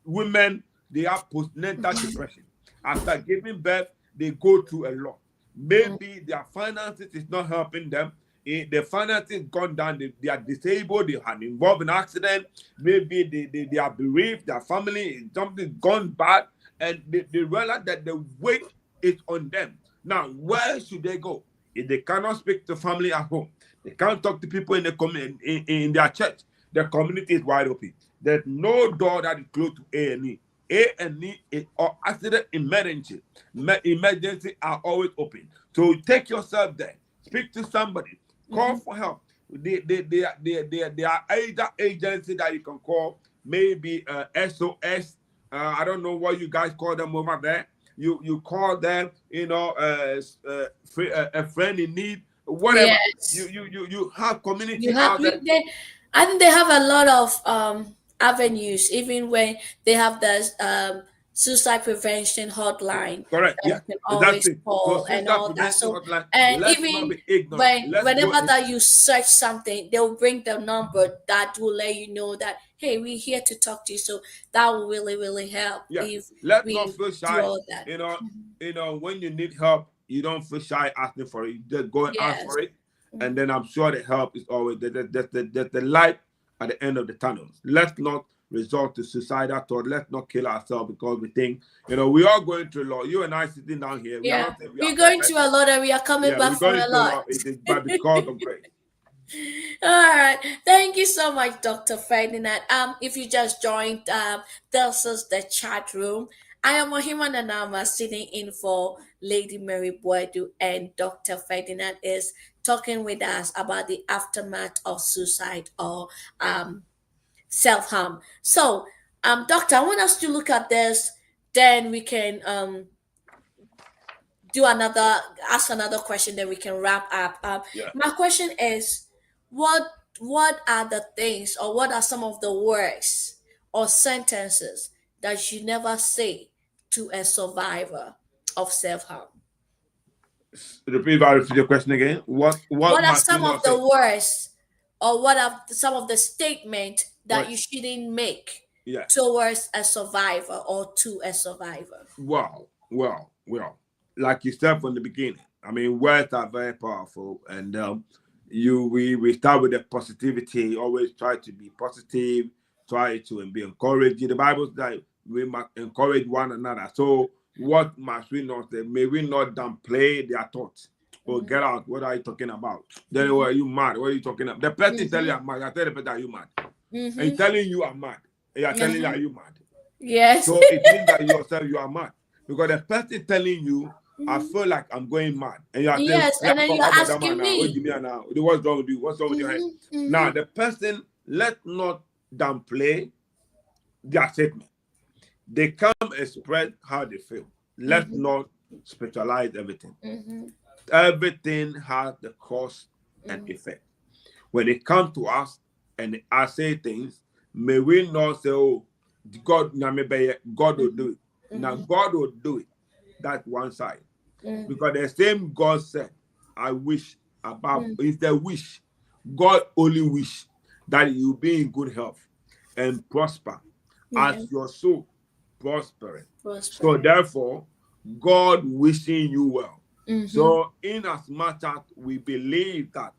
women, they have postnatal depression. After giving birth, they go through a lot. Maybe their finances is not helping them. The finances gone down, they are disabled, they are involved in accident, maybe they are bereaved, their family, something gone bad, and they realize that the weight is on them. Now, where should they go? If they cannot speak to family at home, they can't talk to people in the in their church, the community is wide open. There's no door that is closed to A&E. A&E or accident emergency are always open. So take yourself there, speak to somebody, call for help. There are either agency that you can call, maybe SOS. I don't know what you guys call them over there. You call them, a friend in need, whatever.
Yes.
You have community out there.
I think they have a lot of avenues, even when they have the suicide prevention hotline.
Correct. Yeah.
You can always call and all that. So, and even whenever that you search something, they'll bring the number that will let you know that, hey, we're here to talk to you. So that will really, really help.
Yeah.
If
Let's
we
not feel shy.
do all that.
When you need help, you don't feel shy asking for it. You just go and ask for it. And then I'm sure the help is always the light at the end of the tunnel. Let's not resort to suicidal thought. Let's not kill ourselves because we think, we are going through a lot. You and I sitting down here.
We're going through a lot and we are coming back from a lot.
It is but because of grace.
All right. Thank you so much, Dr. Ferdinand. If you just joined, this is the chat room. I am Ohima Nanama sitting in for Lady Mary Boadu, and Dr. Ferdinand is talking with us about the aftermath of suicide or self-harm. So, Doctor, I want us to look at this, then we can ask another question, then we can wrap up. My question is, what are the things, or what are some of the words or sentences that you never say to a survivor of self-harm?
Repeat your question again. What
are some of the words, or what are some of the statements that you shouldn't make towards a survivor or to a survivor?
Well. Like you said from the beginning, I mean, words are very powerful, and we start with the positivity. Always try to be positive, try to be encouraging. The Bible says we must encourage one another. So what must we not say? May we not downplay their thoughts. Or get out. What are you talking about? Then are you mad? What are you talking about? The person tell you I'm mad. I tell the person are you mad? And telling you I'm mad. And you're telling you are you mad?
Yes.
So it means that yourself you are mad. Because the person telling you I feel like I'm going mad. And you are
and then you're asking me.
What's wrong with you? What's wrong with your head? Now the person, let not downplay their statement. They come and spread how they feel. Let's not spiritualize everything.
Mm-hmm.
Everything has the cause and effect. When it comes to us and I say things, may we not say, oh, God, God will do it. Now, God will do it. That's one side. Because the same God said, I wish above, is the wish. God only wish that you be in good health and prosper
Yeah.
as your soul prospering.
Prosper.
So therefore, God wishing you well.
Mm-hmm.
So in as much as we believe that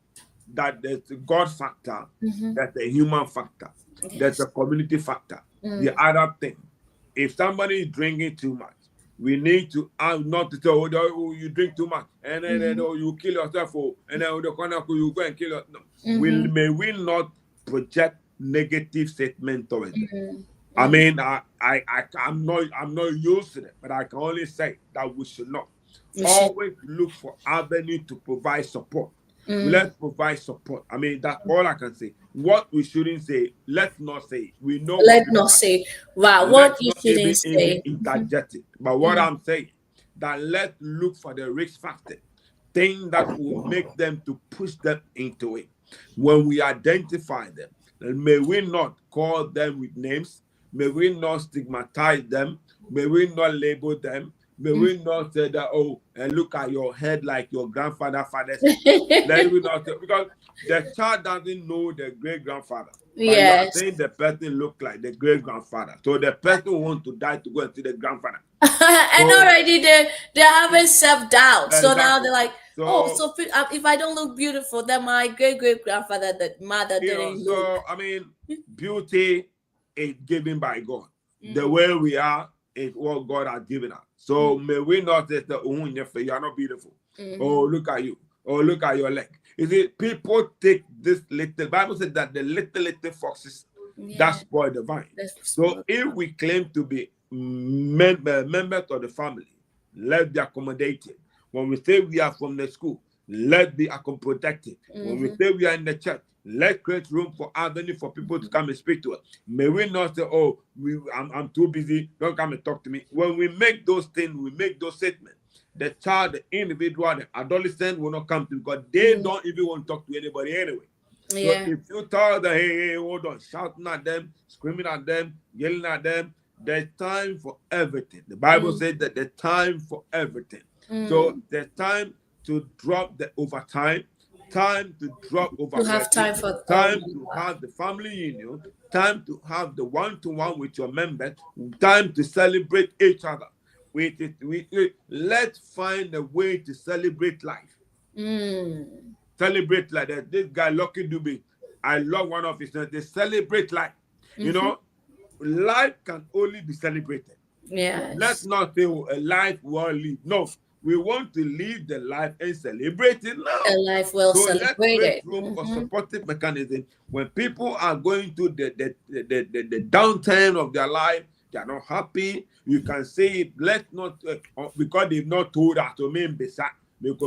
there's a God factor, there's a human factor, there's
Yes.
a community factor. The other thing, if somebody is drinking too much, we need to not to say, oh, you drink too much, and then oh, you kill yourself, and then the corner you go and kill yourself. No. May we not project negative statement towards them. I mean, I'm not used to it, but I can only say that we should not
We should.
always look for avenue to provide support. Let's provide support. I mean, that's all I can say. What we shouldn't say, let's not say. We know what
Let's
people
not
are
say,
saying.
wow, what
Let's
you
not
shouldn't
even
say.
interject it. But what I'm saying, that let's look for the risk factor, thing that will make them to push them into it. When we identify them, may we not call them with names. May we not stigmatize them. May we not label them. May we not say that, oh, and look at your head like your father's head. Let me not say, because the child doesn't know the great grandfather. But you are
Yes.
saying the person look like the great grandfather. So the person want to die to go and see the grandfather.
And
So
already they're having self-doubt. So now
exactly.
they're like, oh,
So
so if I don't look beautiful, then my great grandfather, the mother didn't look.
so I mean, beauty is given by God. The way we are is what God has given us. So may we not say that, oh, you are not beautiful. Oh, look at you. Oh, look at your leg. You see, people take this little. The Bible said that the little foxes that
Yeah.
spoil the vine.
That's
So if we claim to be members of the family, let's be accommodated. When we say we are from the school, let's be protected. When we say we are in the church, let's create room for avenue for people to come and speak to us. May we not say, oh, I'm too busy, don't come and talk to me. When we make those things, we make those statements, the child, the individual, the adolescent will not come to, because they don't even want to talk to anybody anyway. So
yeah.
if you tell them, hey, hold on, shouting at them, screaming at them, yelling at them, there's time for everything. The Bible says that there's time for everything. So there's time to drop the overtime, time to drop
You have time
overworking,
for
time to have the family union, time to have the one-to-one with your members, time to celebrate each other. Let's find a way to celebrate life. Celebrate like that. This guy, Lucky Dube, I love one of his names. They celebrate life. You know, life can only be celebrated.
Yes.
Let's not say, oh, a life well lived. No, we want to live the life and celebrate it now.
A life well
So let's
celebrated.
create room for supportive mechanism. When people are going through the downturn of their life, they are not happy. You can say, let's not, because they've not told us to mean beside.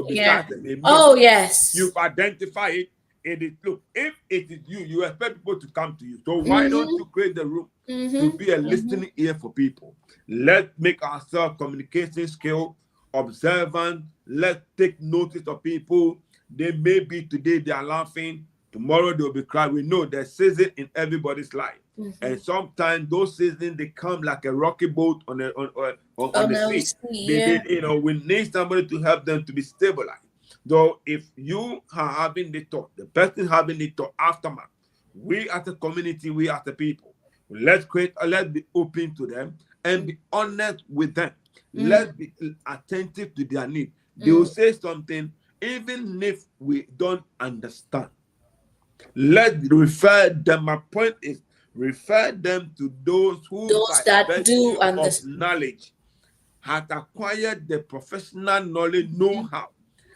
Yeah. Oh, yes.
You've identified it. It is, look, if it is you expect people to come to you. So why don't you create the room to be a listening ear for people? Let's make ourselves communication skill, observant. Let's take notice of people. They may be today they are laughing, tomorrow they'll be crying. We know there's season in everybody's life. And sometimes those seasons they come like a rocky boat on the sea. We need somebody to help them to be stabilized. Though if you are having the thought, the person having the thought aftermath, we as a community, we as a people, let's be open to them and be honest with them. Let's be attentive to their need. They will say something even if we don't understand. Let's refer them. My point is, refer them to those
that do
understand knowledge has acquired the professional knowledge, know-how.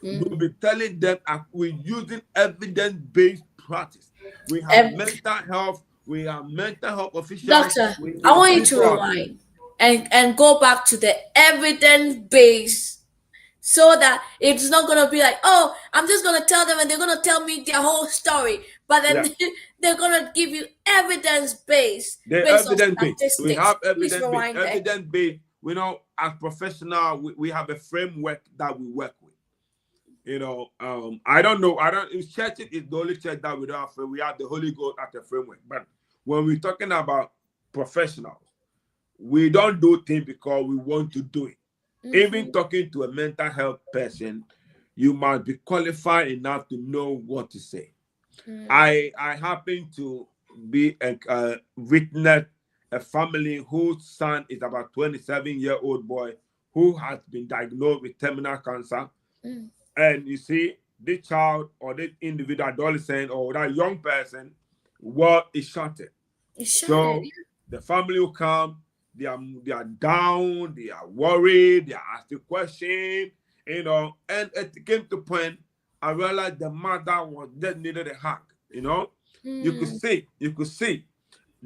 We'll be telling them we're using evidence-based practice. We have mental health. We have mental health officials.
Doctor, I want you to rewind and go back to the evidence-based, so that it's not going to be like, oh, I'm just going to tell them and they're going to tell me their whole story. But then they're going to give you evidence-based.
The
based on
evidence-based.
statistics.
We have
Please rewind
evidence-based. Evidence-based we know as professional, we have a framework that we work with. I don't know. I don't. If church is the only church that we don't have. We have the Holy Ghost at the framework. But when we're talking about professionals, we don't do things because we want to do it. Even talking to a mental health person, you must be qualified enough to know what to say. I happen to be a witness a family whose son is about 27-year-old boy who has been diagnosed with terminal cancer. And you see, this child or this individual adolescent or that young person, what is shattered. So the family will come, they are down, they are worried, they are asking questions, and it came to a point I realized the mother was just needed a hug, You could see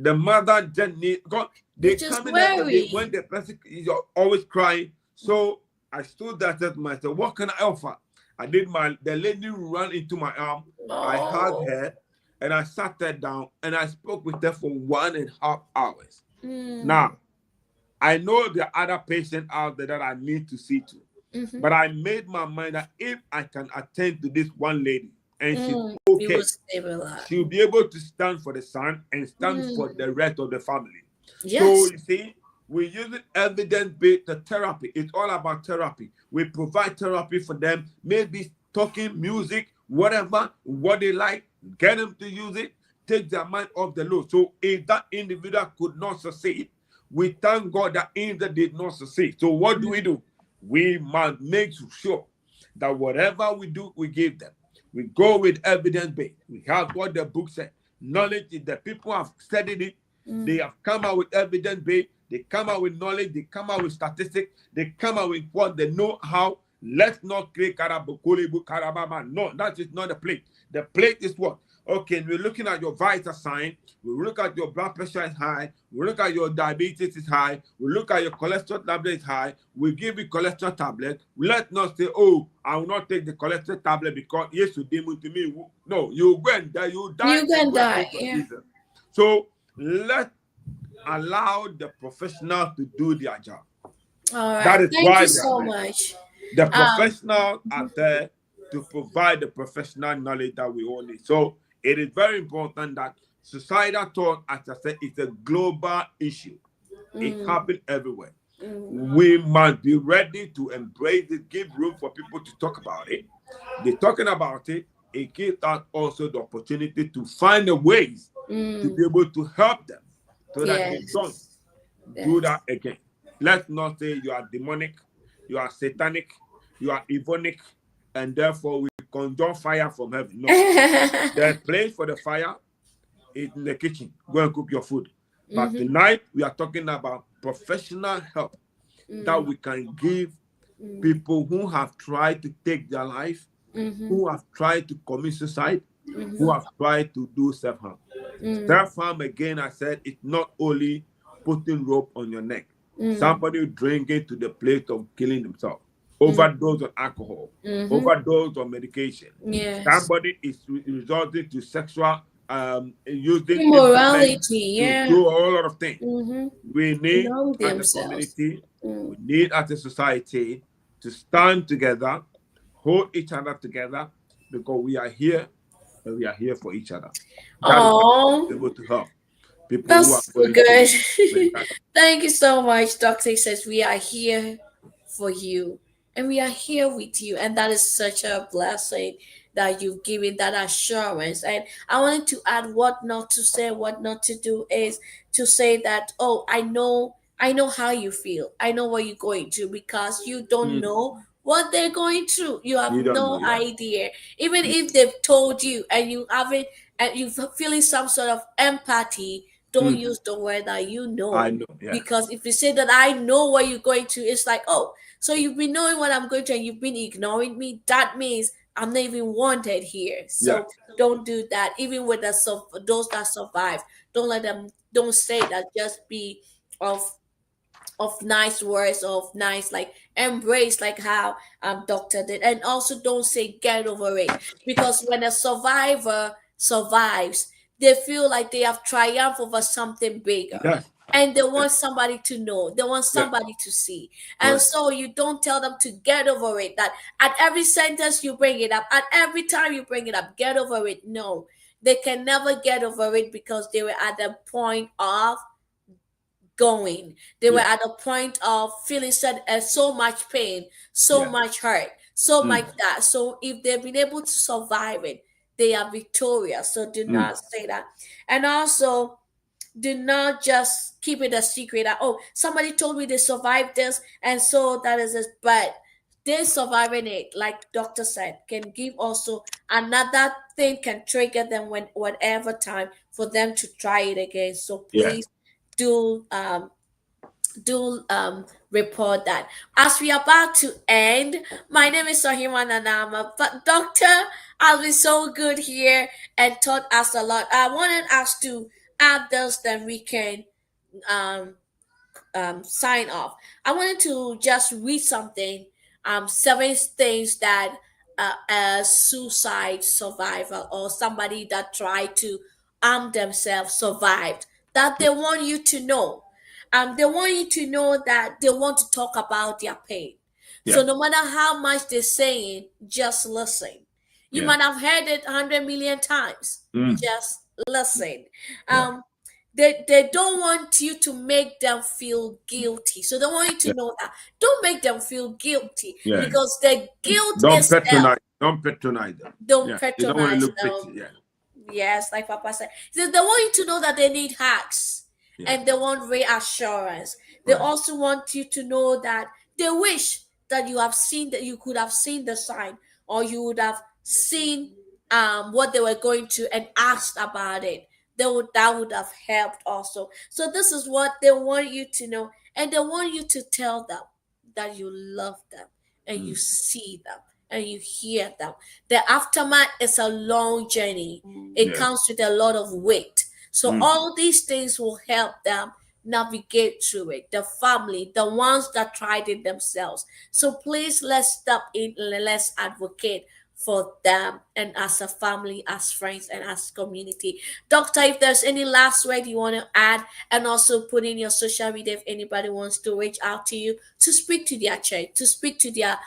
the mother just need God. They
Just
come in every day
worry.
when the person is always crying. So I stood there to myself, what can I offer? I did the lady ran into my arm. I hugged
Oh.
her and I sat her down and I spoke with her for 1.5 hours.
Mm.
Now, I know there are other patients out there that I need to see to. But I made my mind that if I can attend to this one lady and she's
You will
okay,
stabilize.
she'll be able to stand for the son and stand for the rest of the family. So
Yes.
you see, we use it evidence-based therapy. It's all about therapy. We provide therapy for them, maybe talking, music, whatever, what they like, get them to use it, take their mind off the load. So if that individual could not succeed, we thank God that individual did not succeed. So what do? We must make sure that whatever we do, we give them. We go with evidence-based. We have what the book said. Knowledge is that people have studied it. They have come out with evidence-based. They come out with knowledge. They come out with statistics. They come out with what they know how. Let's not create karabama. No, that is not the plate. The plate is what? Okay, we're looking at your vital sign. We look at your blood pressure is high. We look at your diabetes is high. We look at your cholesterol tablet is high. We give you cholesterol tablet. Let's not say, oh, I will not take the cholesterol tablet because yes, you demon to me. No, you go and die. You die
You can
and go and
die.
pay for
Yeah.
Jesus. So let's allow the professional to do their job.
All
That
right.
is
Thank
why
you
they are
so
there.
much.
The
Um,
professionals are there to provide the professional knowledge that we all need. So it is very important that societal thought, as I said, is a global issue. It happens everywhere. We must be ready to embrace it, give room for people to talk about it. They're talking about it. It gives us also the opportunity to find the ways to be able to help them so that they don't
yes.
do
Yes.
that again. Let's not say you are demonic, you are satanic, you are evonic, and therefore we conjure fire from heaven. No. The place for the fire is in the kitchen. Go and cook your food. But tonight we are talking about professional help that we can give people who have tried to take their life, who have tried to commit suicide, who have tried to do self-harm. Self-harm, again, I said, it's not only putting rope on your neck. Somebody drinking to the place of killing themselves. Overdose on alcohol. Overdose on medication.
Yes.
Somebody is resorting to sexual, using implement
Immorality.
to
Yeah.
do a whole lot of things. We need,
Know
as a
themselves.
community, we need, as a society, to stand together, hold each other together, because we are here and we are here for each other. That is what
Oh,
we're able to help people who are
that's so
going
good.
through mental health.
Thank you so much. Doctor says we are here for you and we are here with you. And that is such a blessing that you've given that assurance. And I wanted to add what not to say, what not to do is to say that, oh, I know how you feel. I know what you're going through because you don't
Mm.
know what they're going through. You have
You don't know,
no
yeah.
idea. Even
Yeah.
if they've told you and you haven't and you're feeling some sort of empathy, don't
Mm.
use the word that you
I
know.
know, yeah.
Because if you say that I know what you're going through, it's like, oh, so you've been knowing what I'm going through and you've been ignoring me. That means I'm not even wanted here.
Yeah.
So don't do that. Even with those that survive, don't let them. Don't say that. Just be of nice words, of nice like embrace, like how doctor did, and also don't say get over it, because when a survivor survives, they feel like they have triumphed over something bigger.
Yes.
and they want somebody to know, they want
Yeah.
somebody to see. And
Correct.
so you don't tell them to get over it, that at every sentence you bring it up, at every time you bring it up, get over it. No, they can never get over it because they were at the point of going. They were
Yeah.
at a point of feeling so much pain, so
Yeah.
much hurt, so much
Mm.
that. So if they've been able to survive it, they are victorious. So do
Mm.
not say that. And also, do not just keep it a secret that, oh, somebody told me they survived this and so that is it. But they surviving it, like doctor said, can give also another thing, can trigger them when whatever time for them to try it again. So
Yeah.
please do report that. As we are about to end, my name is Sahima Nanama, but doctor has been so good here and taught us a lot. I wanted us to add this, then we can um sign off. I wanted to just read something. Seven things that a suicide survivor or somebody that tried to harm themselves survived. That they want you to know. They want you to know that they want to talk about their pain. So
Yeah.
no matter how much they're saying, just listen. You
Yeah.
might have heard it 100 million times.
Mm.
Just listen.
Yeah.
Um, they don't want you to make them feel guilty, so they want you
Yeah.
to know that don't make them feel guilty
Yeah.
because the guilt
Don't
itself,
patronize. Don't patronize them.
don't
Yeah. You don't want to
patronize
look
them.
pretty. Yeah.
Yes, like Papa said, they want you to know that they need hugs
Yeah.
and they want reassurance. They
Right.
also want you to know that they wish that you have seen, that you could have seen the sign, or you would have seen what they were going to and asked about it. That would have helped also. So this is what they want you to know, and they want you to tell them that you love them and you
Mm.
see them and you hear them. The aftermath is a long journey. It
Yeah.
comes with a lot of weight. So
Mm.
all these things will help them navigate through it. The family, the ones that tried it themselves. So please let's step in, let's advocate for them and as a family, as friends, and as community. Doctor, if there's any last word you want to add, and also put in your social media if anybody wants to reach out to you to speak to their church, to speak to their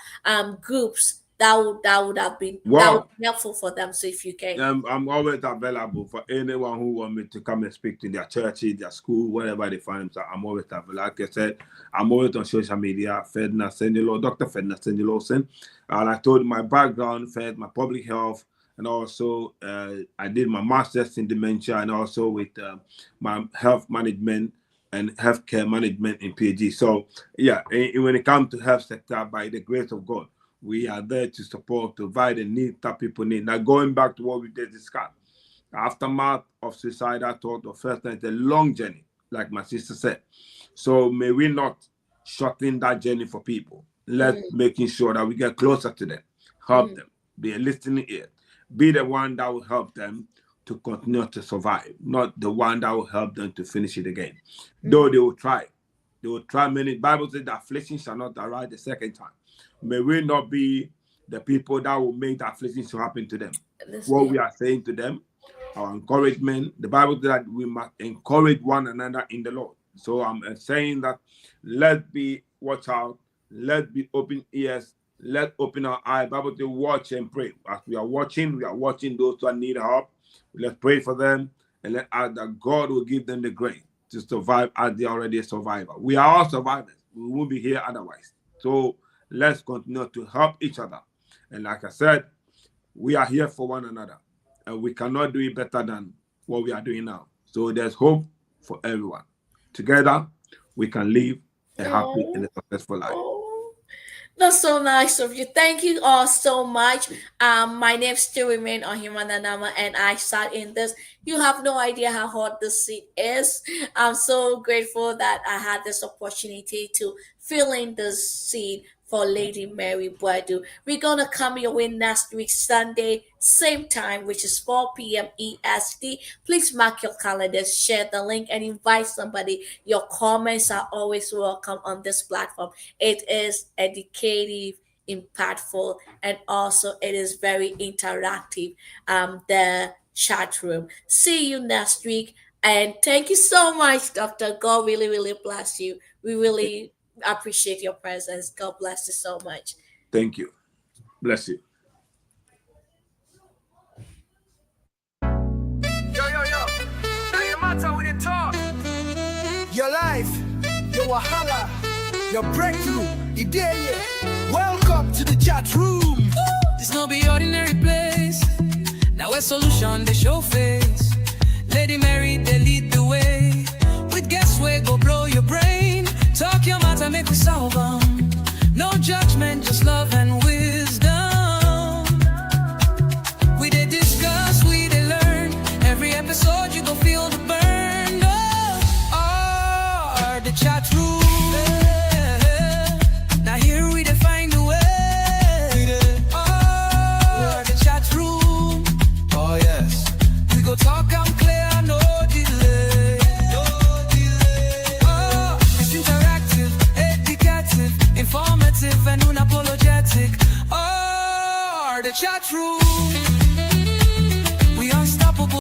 groups, that would
Wow.
be helpful for them. So if you can.
I'm always available for anyone who want me to come and speak to their churches, their school, wherever they find themselves. I'm always available. Like I said, I'm always on social media. Ferdinand Sendilow, Dr. Ferdinand Sendilow. And I told my background, Fed, my public health, and also I did my master's in dementia, and also with my health management and healthcare management in PhD. So yeah, when it comes to health sector, by the grace of God, we are there to support, to provide the need that people need. Now, going back to what we just discussed, the aftermath of suicidal thought or first time is a long journey, like my sister said. So may we not shorten that journey for people. Let
Mm,
making sure that we get closer to them, help
mm,
them, be a listening ear, be the one that will help them to continue to survive, not the one that will help them to finish it again. Though
mm.
they will try. They will try many. Bible says that affliction shall not arise the second time. May we not be the people that will make the affliction to happen to them.
This,
What
yeah.
we are saying to them, our encouragement, the Bible says that we must encourage one another in the Lord. So I'm saying that let's be watch out, let's be open ears, let's open our eyes. Bible says watch and pray. As we are watching those who need help. Let's pray for them and let ask that God will give them the grace to survive as they are already a survivor. We are all survivors. We won't be here otherwise. So let's continue to help each other. And like I said, we are here for one another. And we cannot do it better than what we are doing now. So there's hope for everyone. Together, we can live a happy and
Oh,
a successful life.
oh. That's so nice of you. Thank you all so much. My name still remain Ohimananama, and I sat in this. You have no idea how hot this seat is. I'm so grateful that I had this opportunity to fill in this seat for Lady Mary Boadu. We're gonna come your way next week Sunday, same time, which is 4 p.m. EST. Please mark your calendars, share the link, and invite somebody. Your comments are always welcome on this platform. It is educative, impactful, and also it is very interactive. The chat room. See you next week. And thank you so much, Doctor. God really, really bless you. We really appreciate your presence. God bless you so much.
Thank you. Bless you.
Yo, yo, yo. Now you matter with the talk. Your life, your wahala, your breakthrough, idea. Welcome to the chat room.
This no be ordinary place. Now a solution, they show face. Lady Mary, they lead the way. With guess where go blow your brain. Talk your matter, make we solve 'em. No judgment, just love and wisdom. We dey discuss, we dey learn. Every episode you go feel the burn. Oh, the chat room. Now here we dey find a way. Oh, the chat room.
Oh, yes.
We go talk am clear, no delay. No delay. Oh, it's interactive, educative, informative, and unapologetic. Oh, the chat room.